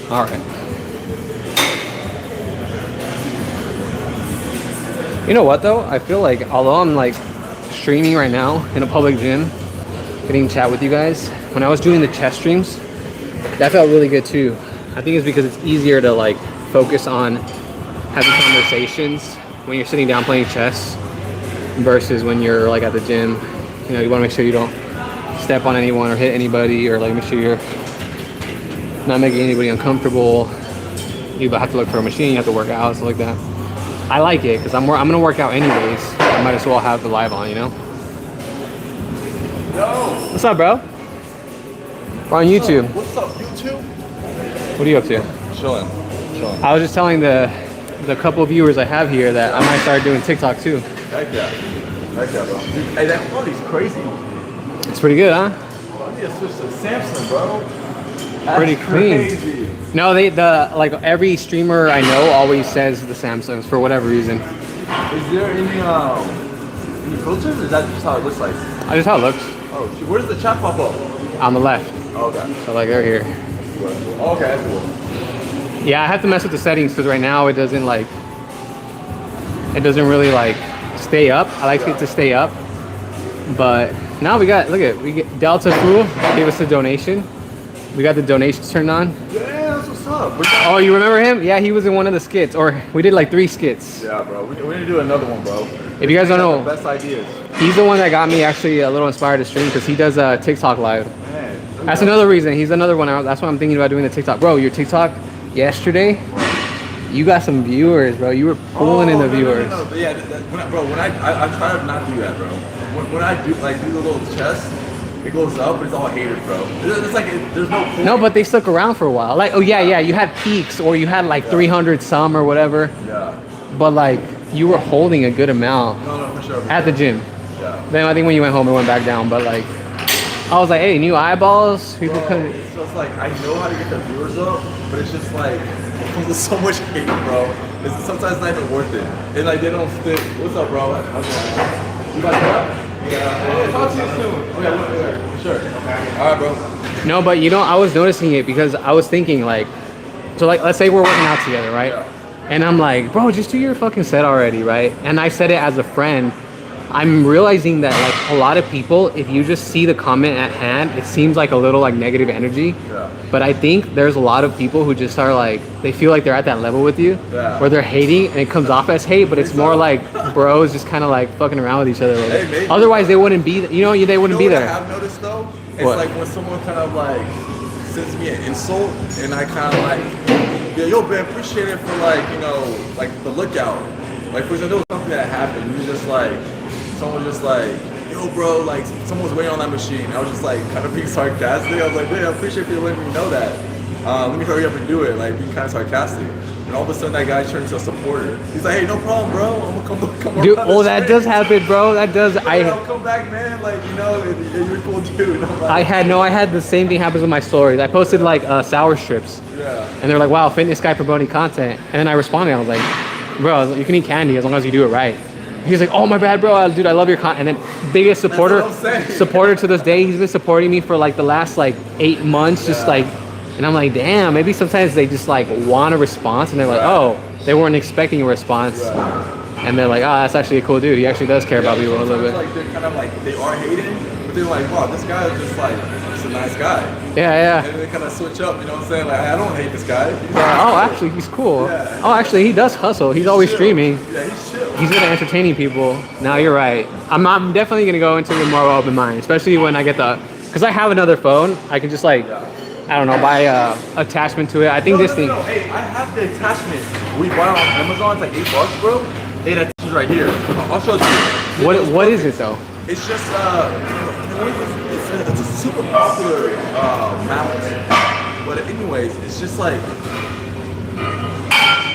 All right. You know what though? I feel like although I'm like streaming right now in a public gym, getting to chat with you guys, when I was doing the chess streams, that felt really good too. I think it's because it's easier to like focus on having conversations when you're sitting down playing chess versus when you're like at the gym. You know, you want to make sure you don't step on anyone or hit anybody, or like make sure you're not making anybody uncomfortable. You have to look for a machine, you have to work out, stuff like that. I like it because I'm gonna work out anyways. I might as well have the live on, you know? Yo! What's up, bro? We're on YouTube. What's up, YouTube? What are you up to? Chilling. I was just telling the couple of viewers I have here that I might start doing TikTok too. Heck yeah. Heck yeah, bro. Dude, hey, that money's crazy. It's pretty good, huh? I need to switch to Samsung, bro. That's Pretty clean. crazy. No, like every streamer I know always says the Samsungs for whatever reason. Is there any filters, or is that just how it looks like? I just how it looks Oh, shoot. Where does the chat pop up? on the left. Oh, okay. So like they're here. Oh, okay, that's cool. Yeah, I have to mess with the settings because right now it doesn't really like stay up. I like it to stay up, but now we get Delta Fool gave us a donation. We got the donations turned on. Yeah, that's what's up. Oh, you remember him? Yeah, he was in one of the skits, or we did like 3 skits. Yeah, bro. We need to do another one, bro. If you guys don't know, Best ideas. he's the one that got me actually a little inspired to stream because he does TikTok live. Man. That's another reason. He's another one. That's why I'm thinking about doing the TikTok. Bro, your TikTok yesterday, you got some viewers, bro. You were pulling in the viewers. No. But yeah, when I try to not do that, bro. When I do like do the little chest, it goes up, but it's all haters, bro. It's like there's no point. No, but they stuck around for a while. Like, oh yeah, you had peaks, or you had like 300 some or whatever. Yeah. But like, you were holding a good amount No, for sure. at the gym. Yeah. Then I think when you went home, it went back down. But like, I was like, hey, new eyeballs. People Bro, come. so it's like I know how to get the viewers up, but it's just like it comes with so much hate, bro. It's sometimes not even worth it. And like they don't stick. What's up, bro? You like that? Yeah. Talk to you soon. Okay, sure. Okay. All right, bro. No, but you know, I was noticing it because I was thinking like, so like, let's say we're working out together, right? Yeah. And I'm like, bro, just do your fucking set already, right? And I said it as a friend. I'm realizing that like a lot of people, if you just see the comment at hand, it seems like a little like negative energy. Yeah. But I think there's a lot of people who just are like, they feel like they're at that level with you, Yeah. where they're hating and it comes off as hate, but it's more like bros just kind of like fucking around with each other a little bit. maybe. Otherwise, they wouldn't be, you know, they wouldn't be what there. I have noticed though? It's What? like when someone kind of like sends me an insult and I kind of like, yo, man, appreciate it for like, you know, like the lookout. Like, for example, there was something that happened. You just like, someone just like, yo, bro, like someone was waiting on that machine. I was just like kind of being sarcastic. I was like, man, I appreciate you letting me know that. Let me hurry up and do it. Like being kind of sarcastic. And all of a sudden, that guy turned into a supporter. He's like, hey, no problem, bro. I'm gonna come Dude, around oh, this that way." does happen, bro. That does. I'll come back, man. Like, you know, you're a cool dude. I'm like, I had the same thing happens with my stories. I posted like sour strips, yeah. and they're like, "Wow, fitness guy promoting content." And then I responded, I was like, "Bro, you can eat candy as long as you do it right." He's like, "Oh my bad, bro, dude, I love your content." And then biggest supporter, That's what I'm saying. supporter to this day. He's been supporting me for like the last like 8 months, just Yeah. like, and I'm like, damn. Maybe sometimes they just like want a response, and they're like, Right. oh, they weren't expecting a response, Right. and they're like, oh, that's actually a cool dude. He actually does care about people a little bit. Like, they're kind of like, they are hating, but they're like, wow, this guy is just like, just a nice guy. Yeah. And they kind of switch up, you know what I'm saying? Like, I don't hate this guy. Oh, actually, he's cool. Yeah. Oh, actually, he does hustle. He's always chill. streaming. Yeah, he's chill. He's good at entertaining people. Now you're right. I'm definitely gonna go into it more open mind, especially when I get because I have another phone. I can just like, I don't know, buy a attachment to it. I think this thing. No. Hey, I have the attachment. We bought it on Amazon. It's like $8, bro. Hey, that attachment's right here. I'll show it to you. What is it though? It's just it's a super popular mount. But anyways, it's just like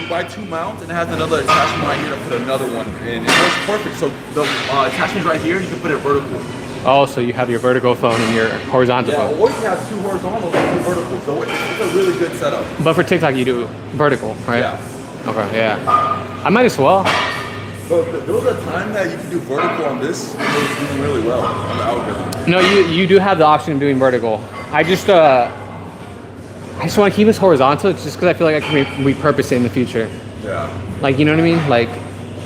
you buy 2 mounts and it has another attachment right here to put another one in. It works perfect. So the attachment's right here. You can put it vertical. Oh, so you have your vertical phone and your horizontal Yeah, phone. or you can have 2 horizontal and 2 vertical. So it's a really good setup. But for TikTok, you do vertical, right? Yeah. Okay. Yeah. I might as well. But there was a time that you could do vertical on this, and it was doing really well on the algorithm. No, you do have the option of doing vertical. I just want to keep this horizontal, just because I feel like I can repurpose it in the future. Yeah. Like, you know what I mean? Like,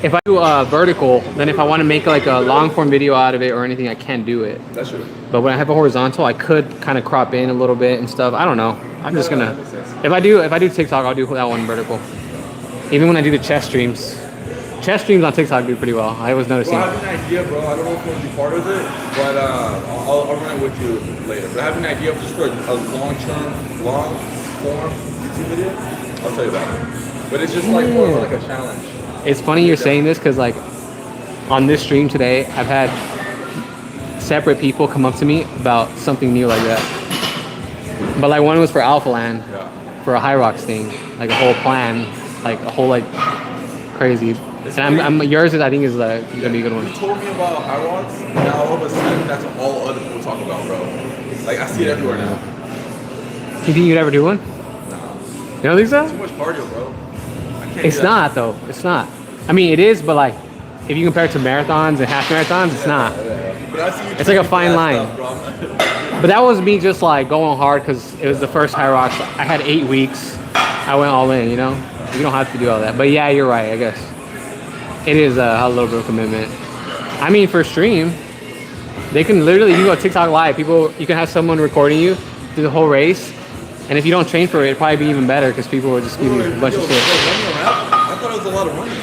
if I do vertical, then if I want to make like a long form video out of it or anything, I can do it. That's true. But when I have a horizontal, I could kind of crop in a little bit and stuff. I don't know. I'm just gonna. that makes sense. If I do TikTok, I'll do that one vertical. Even when I do the chest streams. Chest streams on TikTok do pretty well. I was noticing. Well, I have an idea, bro. I don't know if you want to be part of it, but I'll run it with you later. But I have an idea of just for a long form YouTube video. I'll tell you about it. But it's just like more of like a challenge. It's funny you're saying this because like on this stream today, I've had separate people come up to me about something new like that. But like one was for Alphaland, Yeah. for a High Rocks thing, like a whole plan, like a whole like crazy. And I'm yours is I think is gonna be a good one. You told me about High Rocks, now all of a sudden that's what all other people talk about, bro. Like I see it everywhere now. You think you'd ever do one? Nah. You don't think so? Too much cardio, bro. I can't It's do that. not though. It's not. I mean, it is, but like if you compare it to marathons and half marathons, it's not. Yeah. But I see you It's like a training for fine that line. stuff, bro. But that was me just like going hard because it was the first High Rocks. I had 8 weeks. I went all in, you know? You don't have to do all that. But yeah, you're right, I guess. It is a little bit of commitment. I mean, for stream, they can literally, you go TikTok live, you can have someone recording you through the whole race. And if you don't train for it, it'd probably be even better because people will just give you a bunch of shit. Running around? I thought it was a lot of running.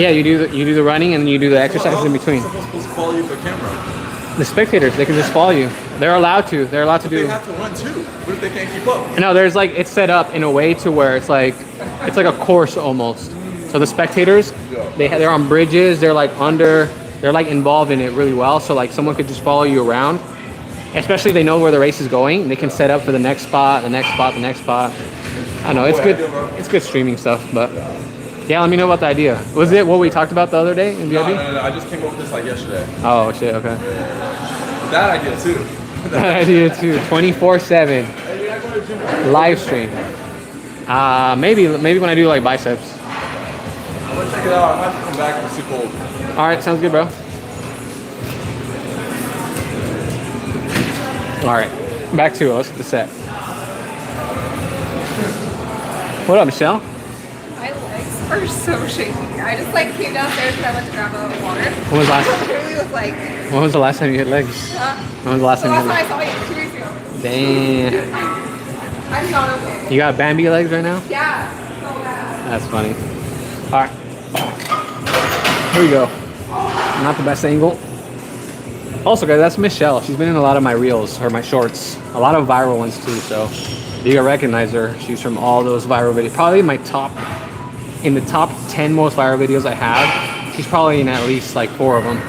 Yeah, you do the running and then you do the exercises in between. Someone's supposed to follow you for camera. The spectators, they can just follow you. They're allowed to. They're allowed to They do. have to run too. What if they can't keep up? No, there's like it's set up in a way to where it's like a course almost. So the spectators, they're on bridges. They're like involved in it really well. So like someone could just follow you around. Especially if they know where the race is going. They can set up for the next spot, the next spot, the next spot. I don't know. It's good. It's good streaming stuff. But yeah, let me know about the idea. Was it what we talked about the other day in No, BIB? no. I just came up with this like yesterday. Oh shit. Okay. That idea too. That idea too. 24/7 Hey, you're not going to gym. live stream. Maybe when I do like biceps. I'm gonna check it out. I might have to come back if it's too cold. All right, sounds good, bro. All right, back to us, the set. What up, Michelle? My legs are so shaky. I just like came downstairs and I went to grab a water. When was the last? Literally was like, When was the last time you hit legs? When was the last the time you last hit time I legs? saw you 2 weeks ago. Damn. I'm not okay. You got Bambi legs right now? Yeah, so bad. That's funny. All right. Here we go. Not the best angle. Also, guys, that's Michelle. She's been in a lot of my reels or my shorts. A lot of viral ones too. So you can recognize her. She's from all those viral videos. Probably my top, in the top 10 most viral videos I have. She's probably in at least like 4 of them.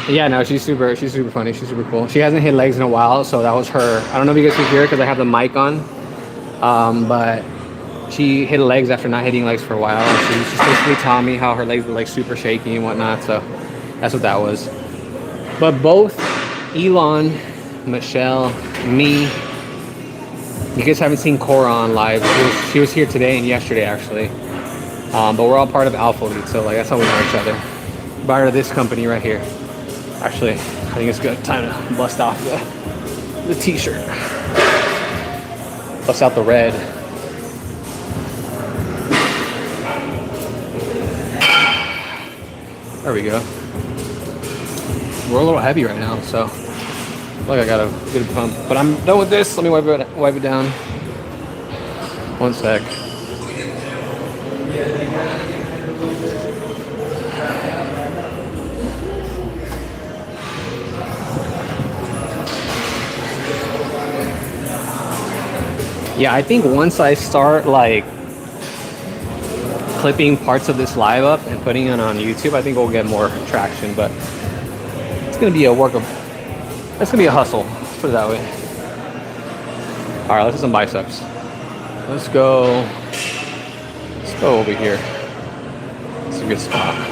Yeah, no, she's super funny. She's super cool. She hasn't hit legs in a while, so that was her. I don't know if you guys can hear it because I have the mic on, but she hit legs after not hitting legs for a while. She was just basically telling me how her legs were like super shaky and whatnot. So that's what that was. But both Elon, Michelle, me, you guys haven't seen Cora on live. She was here today and yesterday actually. But we're all part of Alphaland, so like that's how we know each other. Part of this company right here. Actually, I think it's good time to bust off the t-shirt. Bust out the red. There we go. We're a little heavy right now, so I feel like I got a good pump. But I'm done with this. Let me wipe it down. One sec. Yeah, I think once I start like clipping parts of this live up and putting it on YouTube, I think we'll get more traction, but it's gonna be a it's gonna be a hustle, let's put it that way. All right, let's do some biceps. Let's go over here. It's a good spot.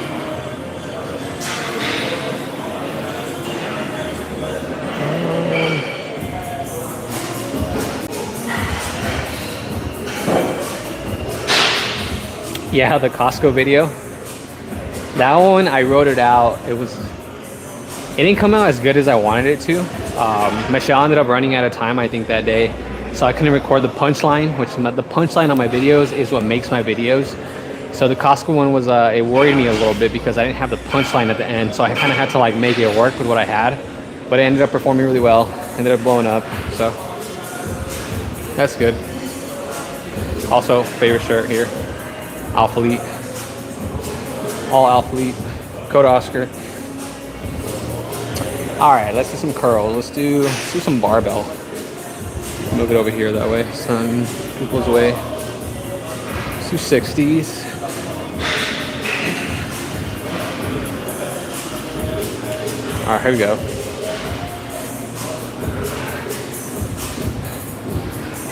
Yeah, the Costco video. That one, I wrote it out. It didn't come out as good as I wanted it to. Michelle ended up running out of time, I think, that day. So I couldn't record the punchline, which the punchline on my videos is what makes my videos. So the Costco one was, it worried me a little bit because I didn't have the punchline at the end. So I kind of had to like make it work with what I had. But it ended up performing really well. Ended up blowing up, so that's good. Also, favorite shirt here. Alphalete, all Alphalete, code Oscar. All right, let's do some curls. Let's do some barbell. Move it over here that way. Sun people's way. Let's do 60s. All right, here we go.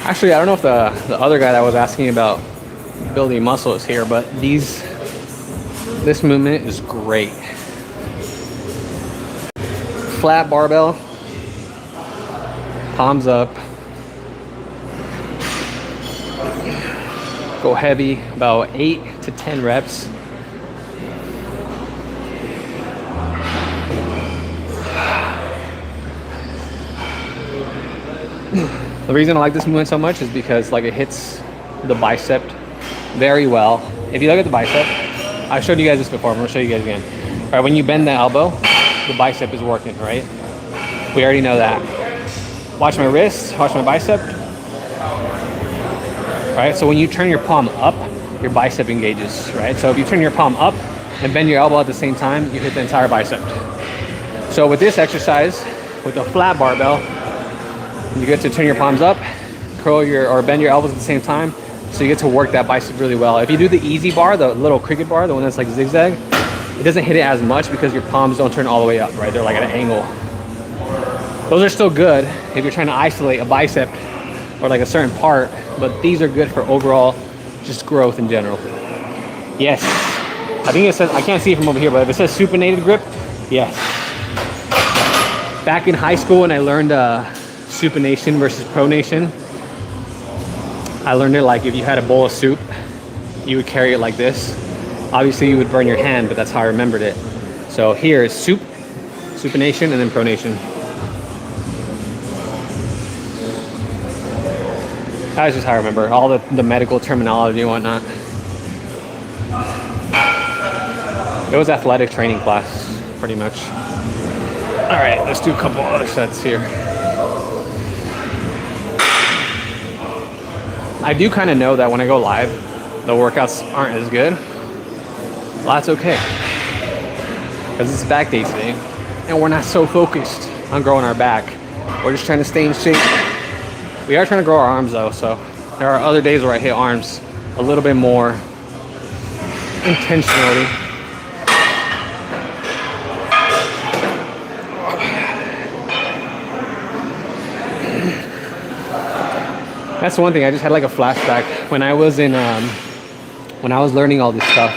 Actually, I don't know if the other guy that was asking about building muscle is here, but this movement is great. Flat barbell, palms up, go heavy, about 8 to 10 reps. The reason I like this movement so much is because like it hits the bicep very well. If you look at the bicep, I've showed you guys this before, I'm gonna show you guys again. All right, when you bend the elbow, the bicep is working, right? We already know that. Watch my wrist, watch my bicep. All right, so when you turn your palm up, your bicep engages, right? So if you turn your palm up and bend your elbow at the same time, you hit the entire bicep. So with this exercise, with a flat barbell, you get to turn your palms up, curl or bend your elbows at the same time, so you get to work that bicep really well. If you do the easy bar, the little cricket bar, the one that's like zigzag, it doesn't hit it as much because your palms don't turn all the way up, right? They're like at an angle. Those are still good if you're trying to isolate a bicep or like a certain part, but these are good for overall just growth in general. Yes, I think it says, I can't see it from over here, but if it says supinated grip, yes. Back in high school when I learned supination versus pronation, I learned it like if you had a bowl of soup, you would carry it like this. Obviously you would burn your hand, but that's how I remembered it. So here is supination, and then pronation. That's just how I remember all the medical terminology and whatnot. It was athletic training class, pretty much. All right, let's do a couple other sets here. I do kind of know that when I go live, the workouts aren't as good. Well, that's okay, because it's back day today, and we're not so focused on growing our back. We're just trying to stay in shape. We are trying to grow our arms though, so there are other days where I hit arms a little bit more intentionally. That's one thing. I just had like a flashback when I was in when I was learning all this stuff.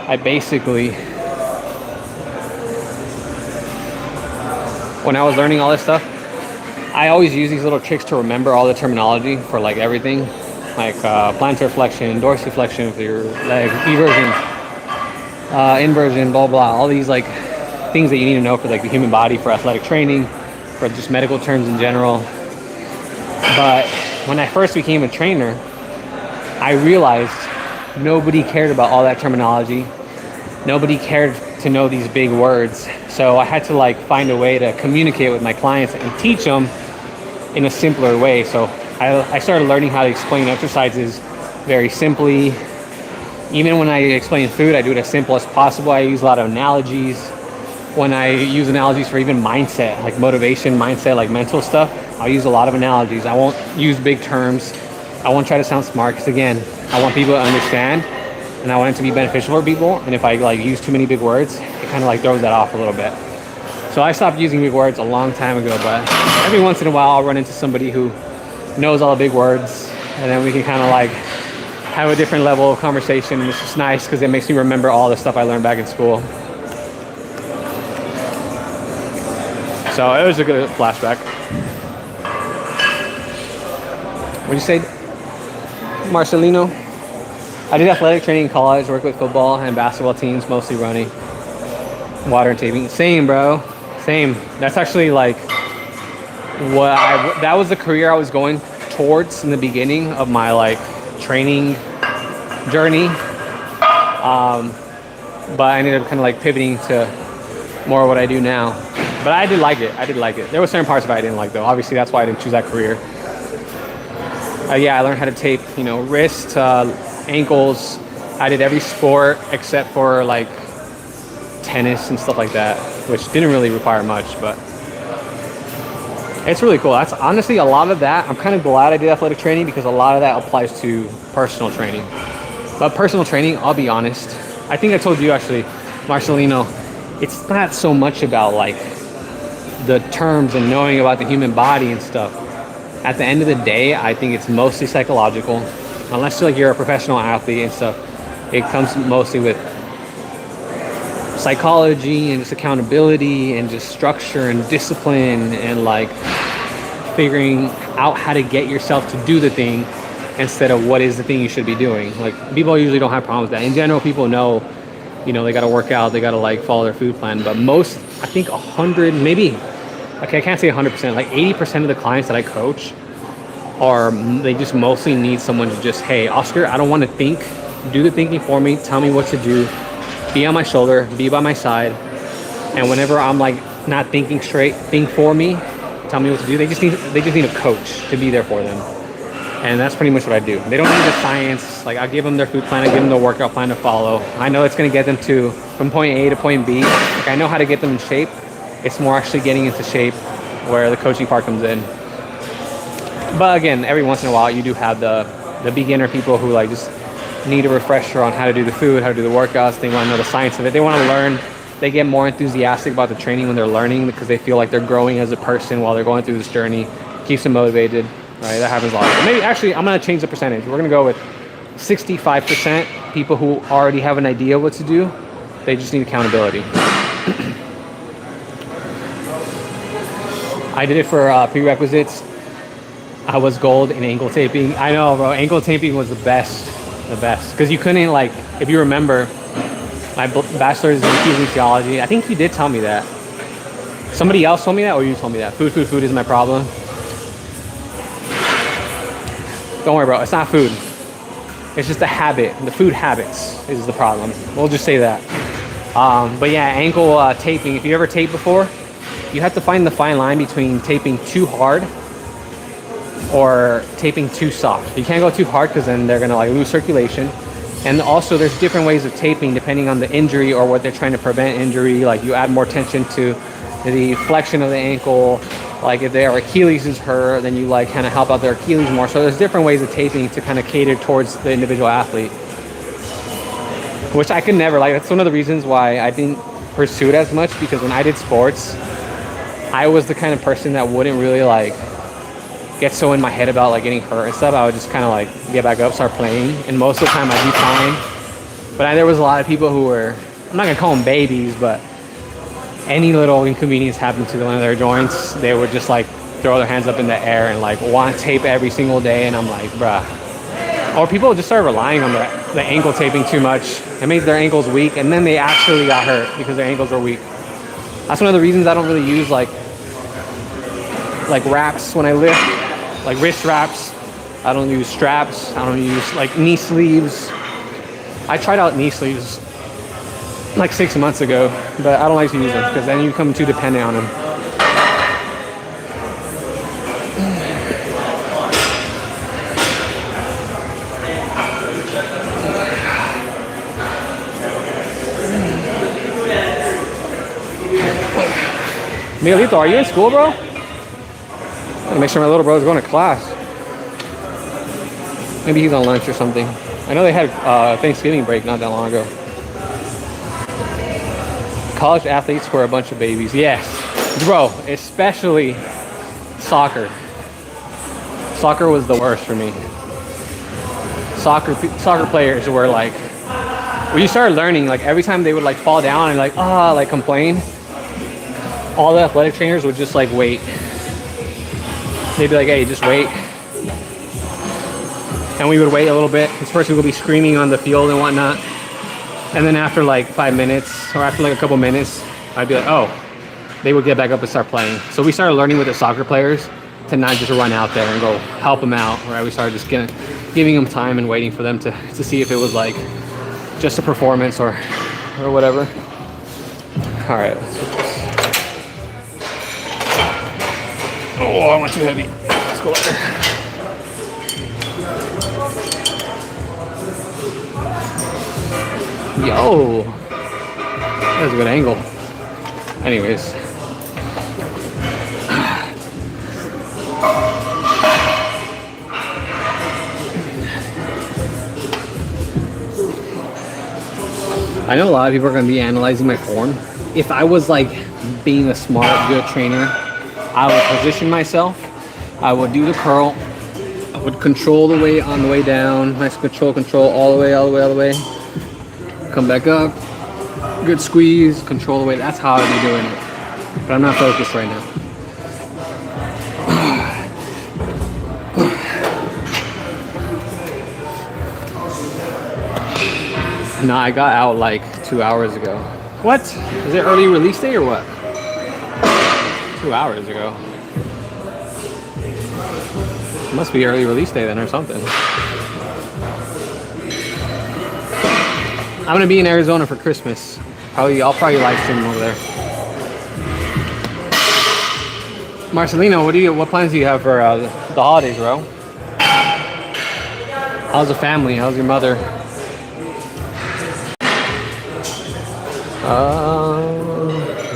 I basically, when I was learning all this stuff, I always use these little tricks to remember all the terminology for like everything, like plantar flexion, dorsiflexion for your legs, eversion, inversion, blah blah. All these like things that you need to know for like the human body, for athletic training, for just medical terms in general. But when I first became a trainer, I realized nobody cared about all that terminology. Nobody cared to know these big words. So I had to like find a way to communicate with my clients and teach them in a simpler way. So I started learning how to explain exercises very simply. Even when I explain food, I do it as simple as possible. I use a lot of analogies. When I use analogies for even mindset, like motivation, mindset, like mental stuff, I'll use a lot of analogies. I won't use big terms. I won't try to sound smart, because again, I want people to understand, and I want it to be beneficial for people. And if I like use too many big words, it kind of like throws that off a little bit. So I stopped using big words a long time ago, but every once in a while I'll run into somebody who knows all the big words, and then we can kind of like have a different level of conversation, and it's just nice because it makes me remember all the stuff I learned back in school. So it was a good flashback. What'd you say, Marcelino? I did athletic training in college, worked with football and basketball teams, mostly running, water and taping. Same, bro. Same. That's actually like that was the career I was going towards in the beginning of my like training journey. But I ended up kind of like pivoting to more of what I do now. But I did like it. I did like it. There were certain parts of it I didn't like though. Obviously, that's why I didn't choose that career. Yeah, I learned how to tape, wrist, ankles. I did every sport except for like tennis and stuff like that, which didn't really require much, but it's really cool. That's honestly a lot of that. I'm kind of glad I did athletic training, because a lot of that applies to personal training. But personal training, I'll be honest, I think I told you actually, Marcelino, it's not so much about like the terms and knowing about the human body and stuff. At the end of the day, I think it's mostly psychological. Unless you're a professional athlete and stuff, it comes mostly with psychology and just accountability and just structure and discipline and like figuring out how to get yourself to do the thing instead of what is the thing you should be doing. Like, people usually don't have problems with that. In general, people know, they got to work out, they got to like follow their food plan. But most, I think 100, maybe, okay, I can't say 100%, like 80% of the clients that I coach they just mostly need someone to just, hey, Oscar, I don't want to think, do the thinking for me, tell me what to do, be on my shoulder, be by my side. And whenever I'm like not thinking straight, think for me, tell me what to do. They just need a coach to be there for them. And that's pretty much what I do. They don't need the science. Like, I give them their food plan, I give them the workout plan to follow. I know it's going to get them from point A to point B. Like, I know how to get them in shape. It's more actually getting into shape where the coaching part comes in. But again, every once in a while you do have the beginner people who like just need a refresher on how to do the food, how to do the workouts. They want to know the science of it. They want to learn. They get more enthusiastic about the training when they're learning, because they feel like they're growing as a person while they're going through this journey. Keeps them motivated, right? That happens a lot. Maybe actually I'm going to change the percentage. We're going to go with 65% people who already have an idea what to do. They just need accountability. I did it for prerequisites. I was gold in ankle taping. I know, bro. Ankle taping was the best. Because you couldn't, like, if you remember, my bachelor's in kinesiology. I think you did tell me that. Somebody else told me that, or you told me that. Food is my problem. Don't worry, bro. It's not food. It's just the habit. The food habits is the problem. We'll just say that. But yeah, ankle taping. If you ever taped before, you have to find the fine line between taping too hard or taping too soft. You can't go too hard because then they're gonna like lose circulation. And also there's different ways of taping depending on the injury or what they're trying to prevent injury. Like you add more tension to the flexion of the ankle. Like if their Achilles is hurt, then you like kind of help out their Achilles more. So there's different ways of taping to kind of cater towards the individual athlete, which I could never, like that's one of the reasons why I didn't pursue it as much, because when I did sports, I was the kind of person that wouldn't really like get so in my head about like getting hurt and stuff. I would just kind of like get back up, start playing, and most of the time I'd be fine. But there was a lot of people who were, I'm not gonna call them babies, but any little inconvenience happened to one of their joints, they would just like throw their hands up in the air and like want to tape every single day. And I'm like, bruh. Or people just started relying on the ankle taping too much. It made their ankles weak, and then they actually got hurt because their ankles were weak. That's one of the reasons I don't really use like wraps when I lift, like wrist wraps. I don't use straps. I don't use like knee sleeves. I tried out knee sleeves like 6 months ago, but I don't like to use them because then you become too dependent on them. Miguelito, are you in school, bro? I'm gonna make sure my little brother's going to class. Maybe he's on lunch or something. I know they had Thanksgiving break not that long ago. College athletes were a bunch of babies. Yes, bro, especially soccer. Soccer was the worst for me. Soccer players were like, when you started learning, like every time they would like fall down and like, like complain, all the athletic trainers would just like wait. They'd be like, hey, just wait. And we would wait a little bit. This person would be screaming on the field and whatnot. And then after like 5 minutes or after like a couple minutes, I'd be like, oh, they would get back up and start playing. So we started learning with the soccer players to not just run out there and go help them out, right? We started just giving them time and waiting for them to see if it was like just a performance or whatever. All right. Oh, I went too heavy. Let's go there. Yo, that was a good angle. Anyways. I know a lot of people are going to be analyzing my form. If I was like being a smart, good trainer, I would position myself. I would do the curl. I would control the weight on the way down. Nice control all the way. Come back up. Good squeeze. Control the weight. That's how I'd be doing it. But I'm not focused right now. No, I got out like 2 hours ago. What? Is it early release day or what? 2 hours ago. Must be early release day then or something. I'm gonna be in Arizona for Christmas. I'll probably live stream over there. Marcelino, what plans do you have for the holidays, bro? How's the family? How's your mother?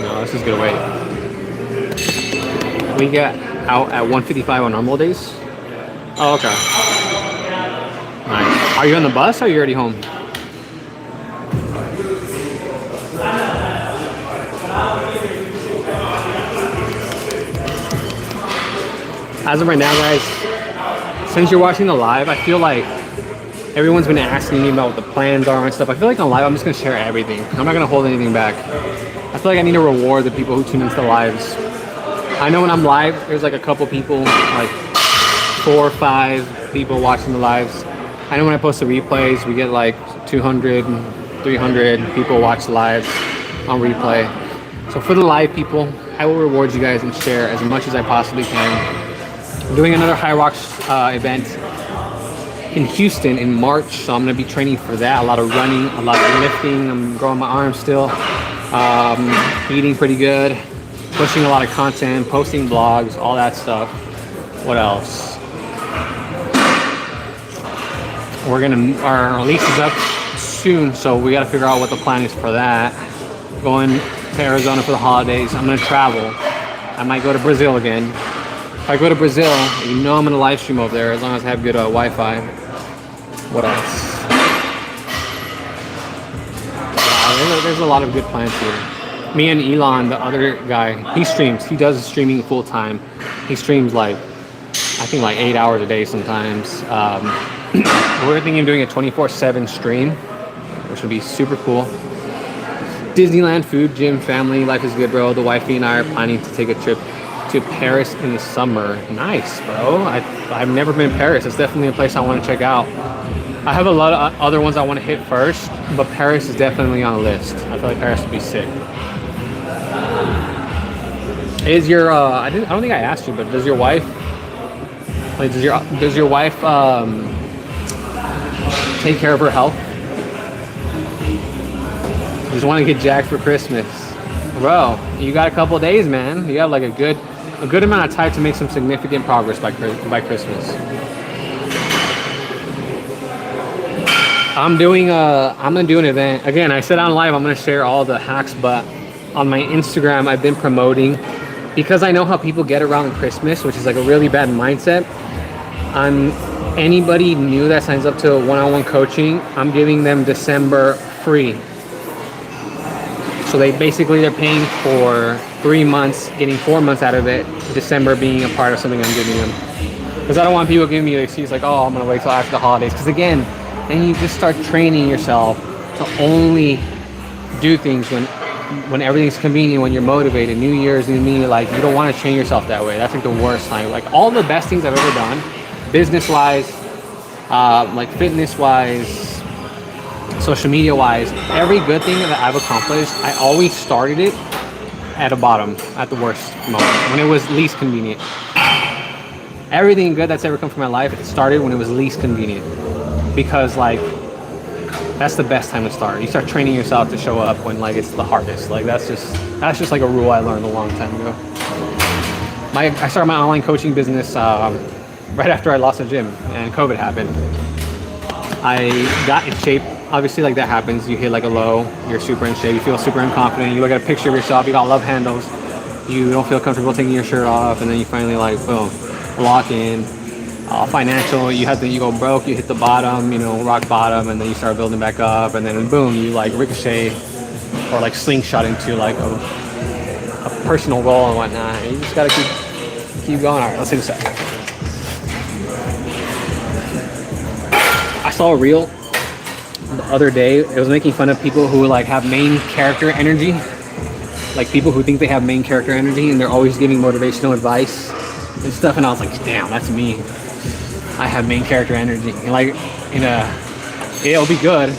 No, this is gonna wait. We get out at 1:55 on normal days. Oh, okay. Nice. Are you on the bus or are you already home? As of right now, guys, since you're watching the live, I feel like Everyone's been asking me about what the plans are and stuff. I feel like on live, I'm just gonna share everything. I'm not gonna hold anything back. I feel like I need to reward the people who tune into the lives. I know when I'm live, there's like a couple people, like 4 or 5 people watching the lives. I know when I post the replays, we get like 200, 300 people watch the lives on replay. So for the live people, I will reward you guys and share as much as I possibly can. I'm doing another High Rocks event in Houston in March, so I'm going to be training for that. A lot of running, a lot of lifting. I'm growing my arms still, eating pretty good, pushing a lot of content, posting blogs, all that stuff. What else? Our lease is up soon, so we got to figure out what the plan is for that. Going to Arizona for the holidays. I'm going to travel. I might go to Brazil again. If I go to Brazil, you know I'm going to live stream over there as long as I have good Wi-Fi. What else? Yeah, there's a lot of good plans here. Me and Elon, the other guy, he streams. He does streaming full time. He streams like, I think like 8 hours a day sometimes. We're thinking of doing a 24/7 stream, which would be super cool. Disneyland, food, gym, family, life is good, bro. The wifey and I are planning to take a trip to Paris in the summer. Nice, bro. I've never been to Paris. It's definitely a place I want to check out. I have a lot of other ones I want to hit first, but Paris is definitely on the list. I feel like Paris would be sick. Is your I don't think I asked you, but does your wife take care of her health? Just want to get jacked for Christmas, bro. You got a couple days, man. You have like a good amount of time to make some significant progress by Christmas. I'm gonna do an event again. I said on live I'm gonna share all the hacks, but on my Instagram I've been promoting, because I know how people get around Christmas, which is like a really bad mindset. Anybody new that signs up to one-on-one coaching, I'm giving them December free. So they're paying for 3 months, getting 4 months out of it, December being a part of something I'm giving them. Because I don't want people giving me the excuse like, oh, I'm gonna wait till after the holidays. Because again, then you just start training yourself to only do things when everything's convenient, when you're motivated. New Year's, new me, like you don't want to train yourself that way. That's like the worst time. Like all the best things I've ever done, business-wise, like fitness-wise, social media-wise, every good thing that I've accomplished, I always started it at the bottom, at the worst moment, when it was least convenient. Everything good that's ever come from my life, it started when it was least convenient, because like that's the best time to start. You start training yourself to show up when like it's the hardest. Like that's just like a rule I learned a long time ago. I started my online coaching business right after I lost the gym and COVID happened. I got in shape. Obviously, like that happens. You hit like a low, you're super in shape, you feel super unconfident, you look at a picture of yourself, you got love handles, you don't feel comfortable taking your shirt off, and then you finally like, boom, lock in. Financial, you go broke, you hit the bottom, rock bottom, and then you start building back up, and then boom, you like ricochet or like slingshot into like a personal goal and whatnot. And you just gotta keep going. All right, let's hit this up. I saw a reel the other day. It was making fun of people who like have main character energy, like people who think they have main character energy and they're always giving motivational advice and stuff. And I was like, damn, that's me. I have main character energy. And like it'll be good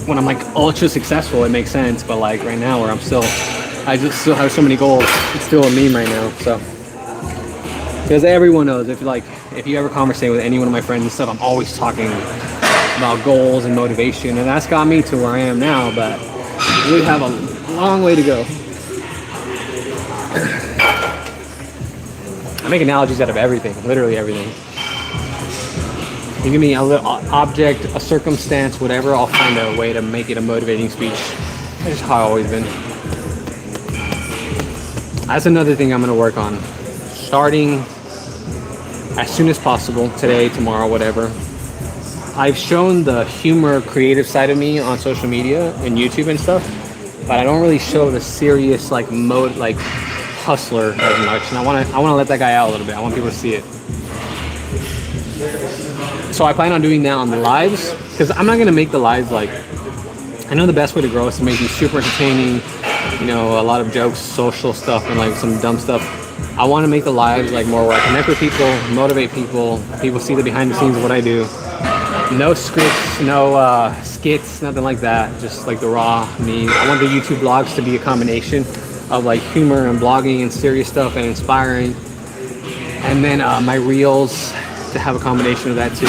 when I'm like ultra successful, it makes sense. But like right now where I just still have so many goals, it's still a meme right now. So because everyone knows, if you ever conversate with any one of my friends and stuff, I'm always talking about goals and motivation, and that's got me to where I am now, but we have a long way to go. I make analogies out of everything, literally everything. You give me a little object, a circumstance, whatever, I'll find a way to make it a motivating speech. That's just how I've always been. That's another thing I'm going to work on. Starting as soon as possible, today, tomorrow, whatever. I've shown the humor, creative side of me on social media and YouTube and stuff, but I don't really show the serious like hustler as much. And I want to let that guy out a little bit. I want people to see it. So I plan on doing that on the lives, because I'm not gonna make the lives like, I know the best way to grow is to make them super entertaining, you know, a lot of jokes, social stuff, and like some dumb stuff. I want to make the lives like more where I connect with people, motivate people, people see the behind the scenes of what I do. No scripts, no skits, nothing like that. Just like the raw me. I want the YouTube vlogs to be a combination of like humor and blogging and serious stuff and inspiring. And then my reels to have a combination of that too.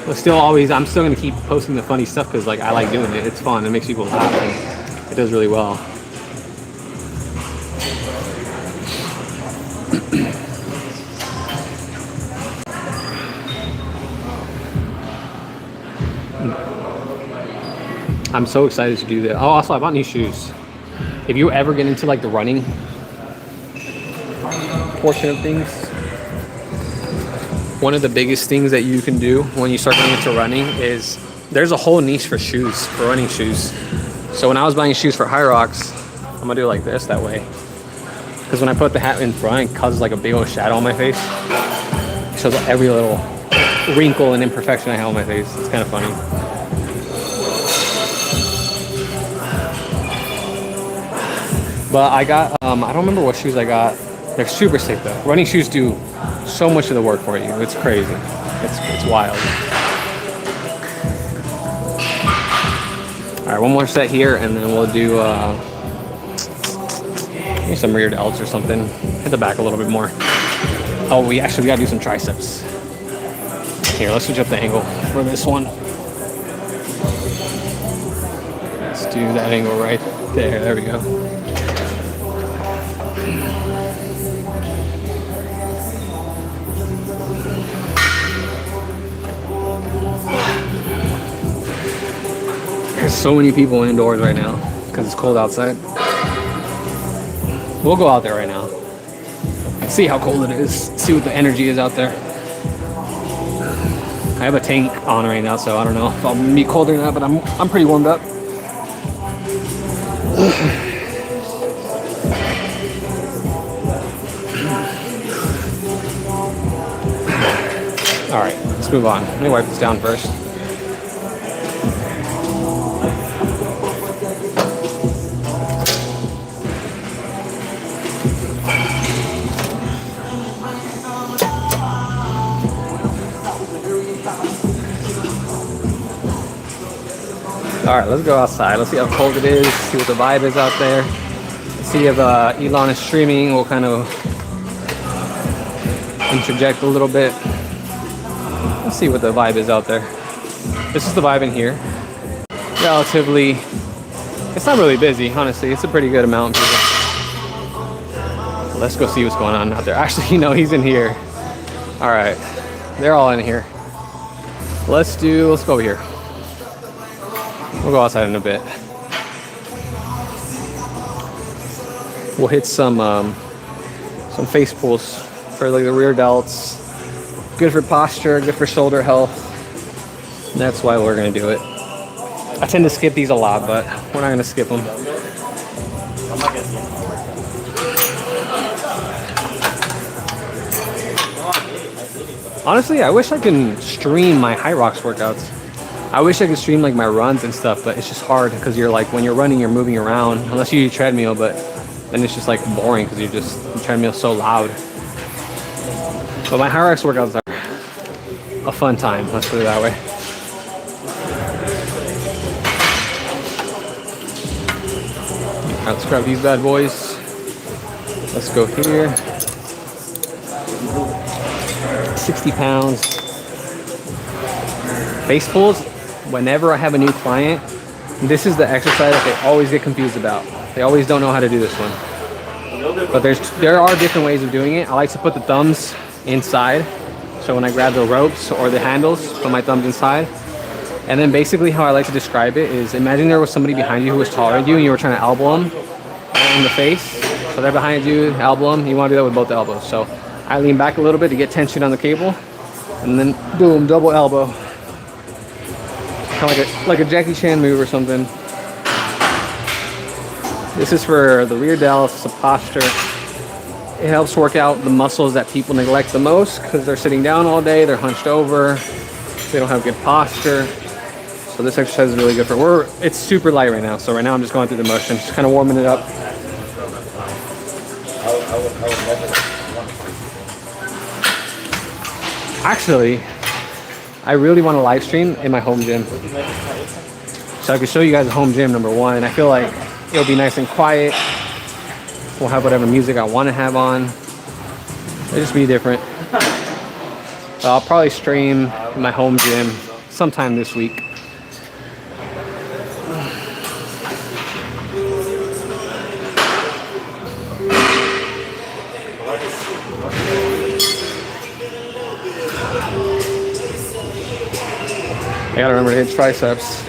But still always, I'm still gonna keep posting the funny stuff because like I like doing it. It's fun. It makes people laugh and it does really well. I'm so excited to do that. Oh, also I bought new shoes. If you ever get into like the running portion of things, one of the biggest things that you can do when you start getting into running is there's a whole niche for shoes, for running shoes. So when I was buying shoes for High Rocks, I'm gonna do it like this, that way. Because when I put the hat in front, it causes like a big old shadow on my face. It shows every little wrinkle and imperfection I have on my face. It's kind of funny. But I got, I don't remember what shoes I got. They're super sick though. Running shoes do so much of the work for you. It's crazy. It's wild. All right, one more set here, and then we'll do maybe some rear delts or something. Hit the back a little bit more. Oh, we gotta do some triceps. Here, let's switch up the angle for this one. Let's do that angle right there. There we go. There's so many people indoors right now because it's cold outside. We'll go out there right now. See how cold it is. See what the energy is out there. I have a tank on right now, so I don't know if I'll be cold or not, but I'm pretty warmed up. All right, let's move on. Let me wipe this down first. All right, let's go outside. Let's see how cold it is, see what the vibe is out there. See if Elon is streaming. We'll kind of interject a little bit. Let's see what the vibe is out there. This is the vibe in here. Relatively, it's not really busy, honestly. It's a pretty good amount of people. Let's go see what's going on out there. Actually, you know, he's in here. All right, they're all in here. Let's go over here. We'll go outside in a bit. We'll hit some face pulls for like the rear delts. Good for posture, good for shoulder health. And that's why we're gonna do it. I tend to skip these a lot, but we're not gonna skip them. Honestly, I wish I can stream my High Rocks workouts. I wish I could stream like my runs and stuff, but it's just hard because you're like, when you're running, you're moving around, unless you use treadmill, but then it's just like boring because the treadmill's so loud. But my High Rocks workouts are a fun time, let's put it that way. All right, let's grab these bad boys. Let's go here. 60 pounds. Face pulls. Whenever I have a new client, this is the exercise that they always get confused about. They always don't know how to do this one. But there are different ways of doing it. I like to put the thumbs inside. So when I grab the ropes or the handles, put my thumbs inside. And then basically how I like to describe it is, imagine there was somebody behind you who was taller than you and you were trying to elbow them in the face. So they're behind you, elbow them. You want to do that with both elbows. So I lean back a little bit to get tension on the cable. And then boom, double elbow. Kind of like a Jackie Chan move or something. This is for the rear delts, the posture. It helps work out the muscles that people neglect the most because they're sitting down all day, they're hunched over. They don't have good posture. So this exercise is really good for, it's super light right now. So right now I'm just going through the motion, just kind of warming it up. Actually, I really want to live stream in my home gym. So I can show you guys the home gym, number one. I feel like it'll be nice and quiet. We'll have whatever music I want to have on. It'll just be different. So I'll probably stream in my home gym sometime this week. I gotta remember to hit triceps.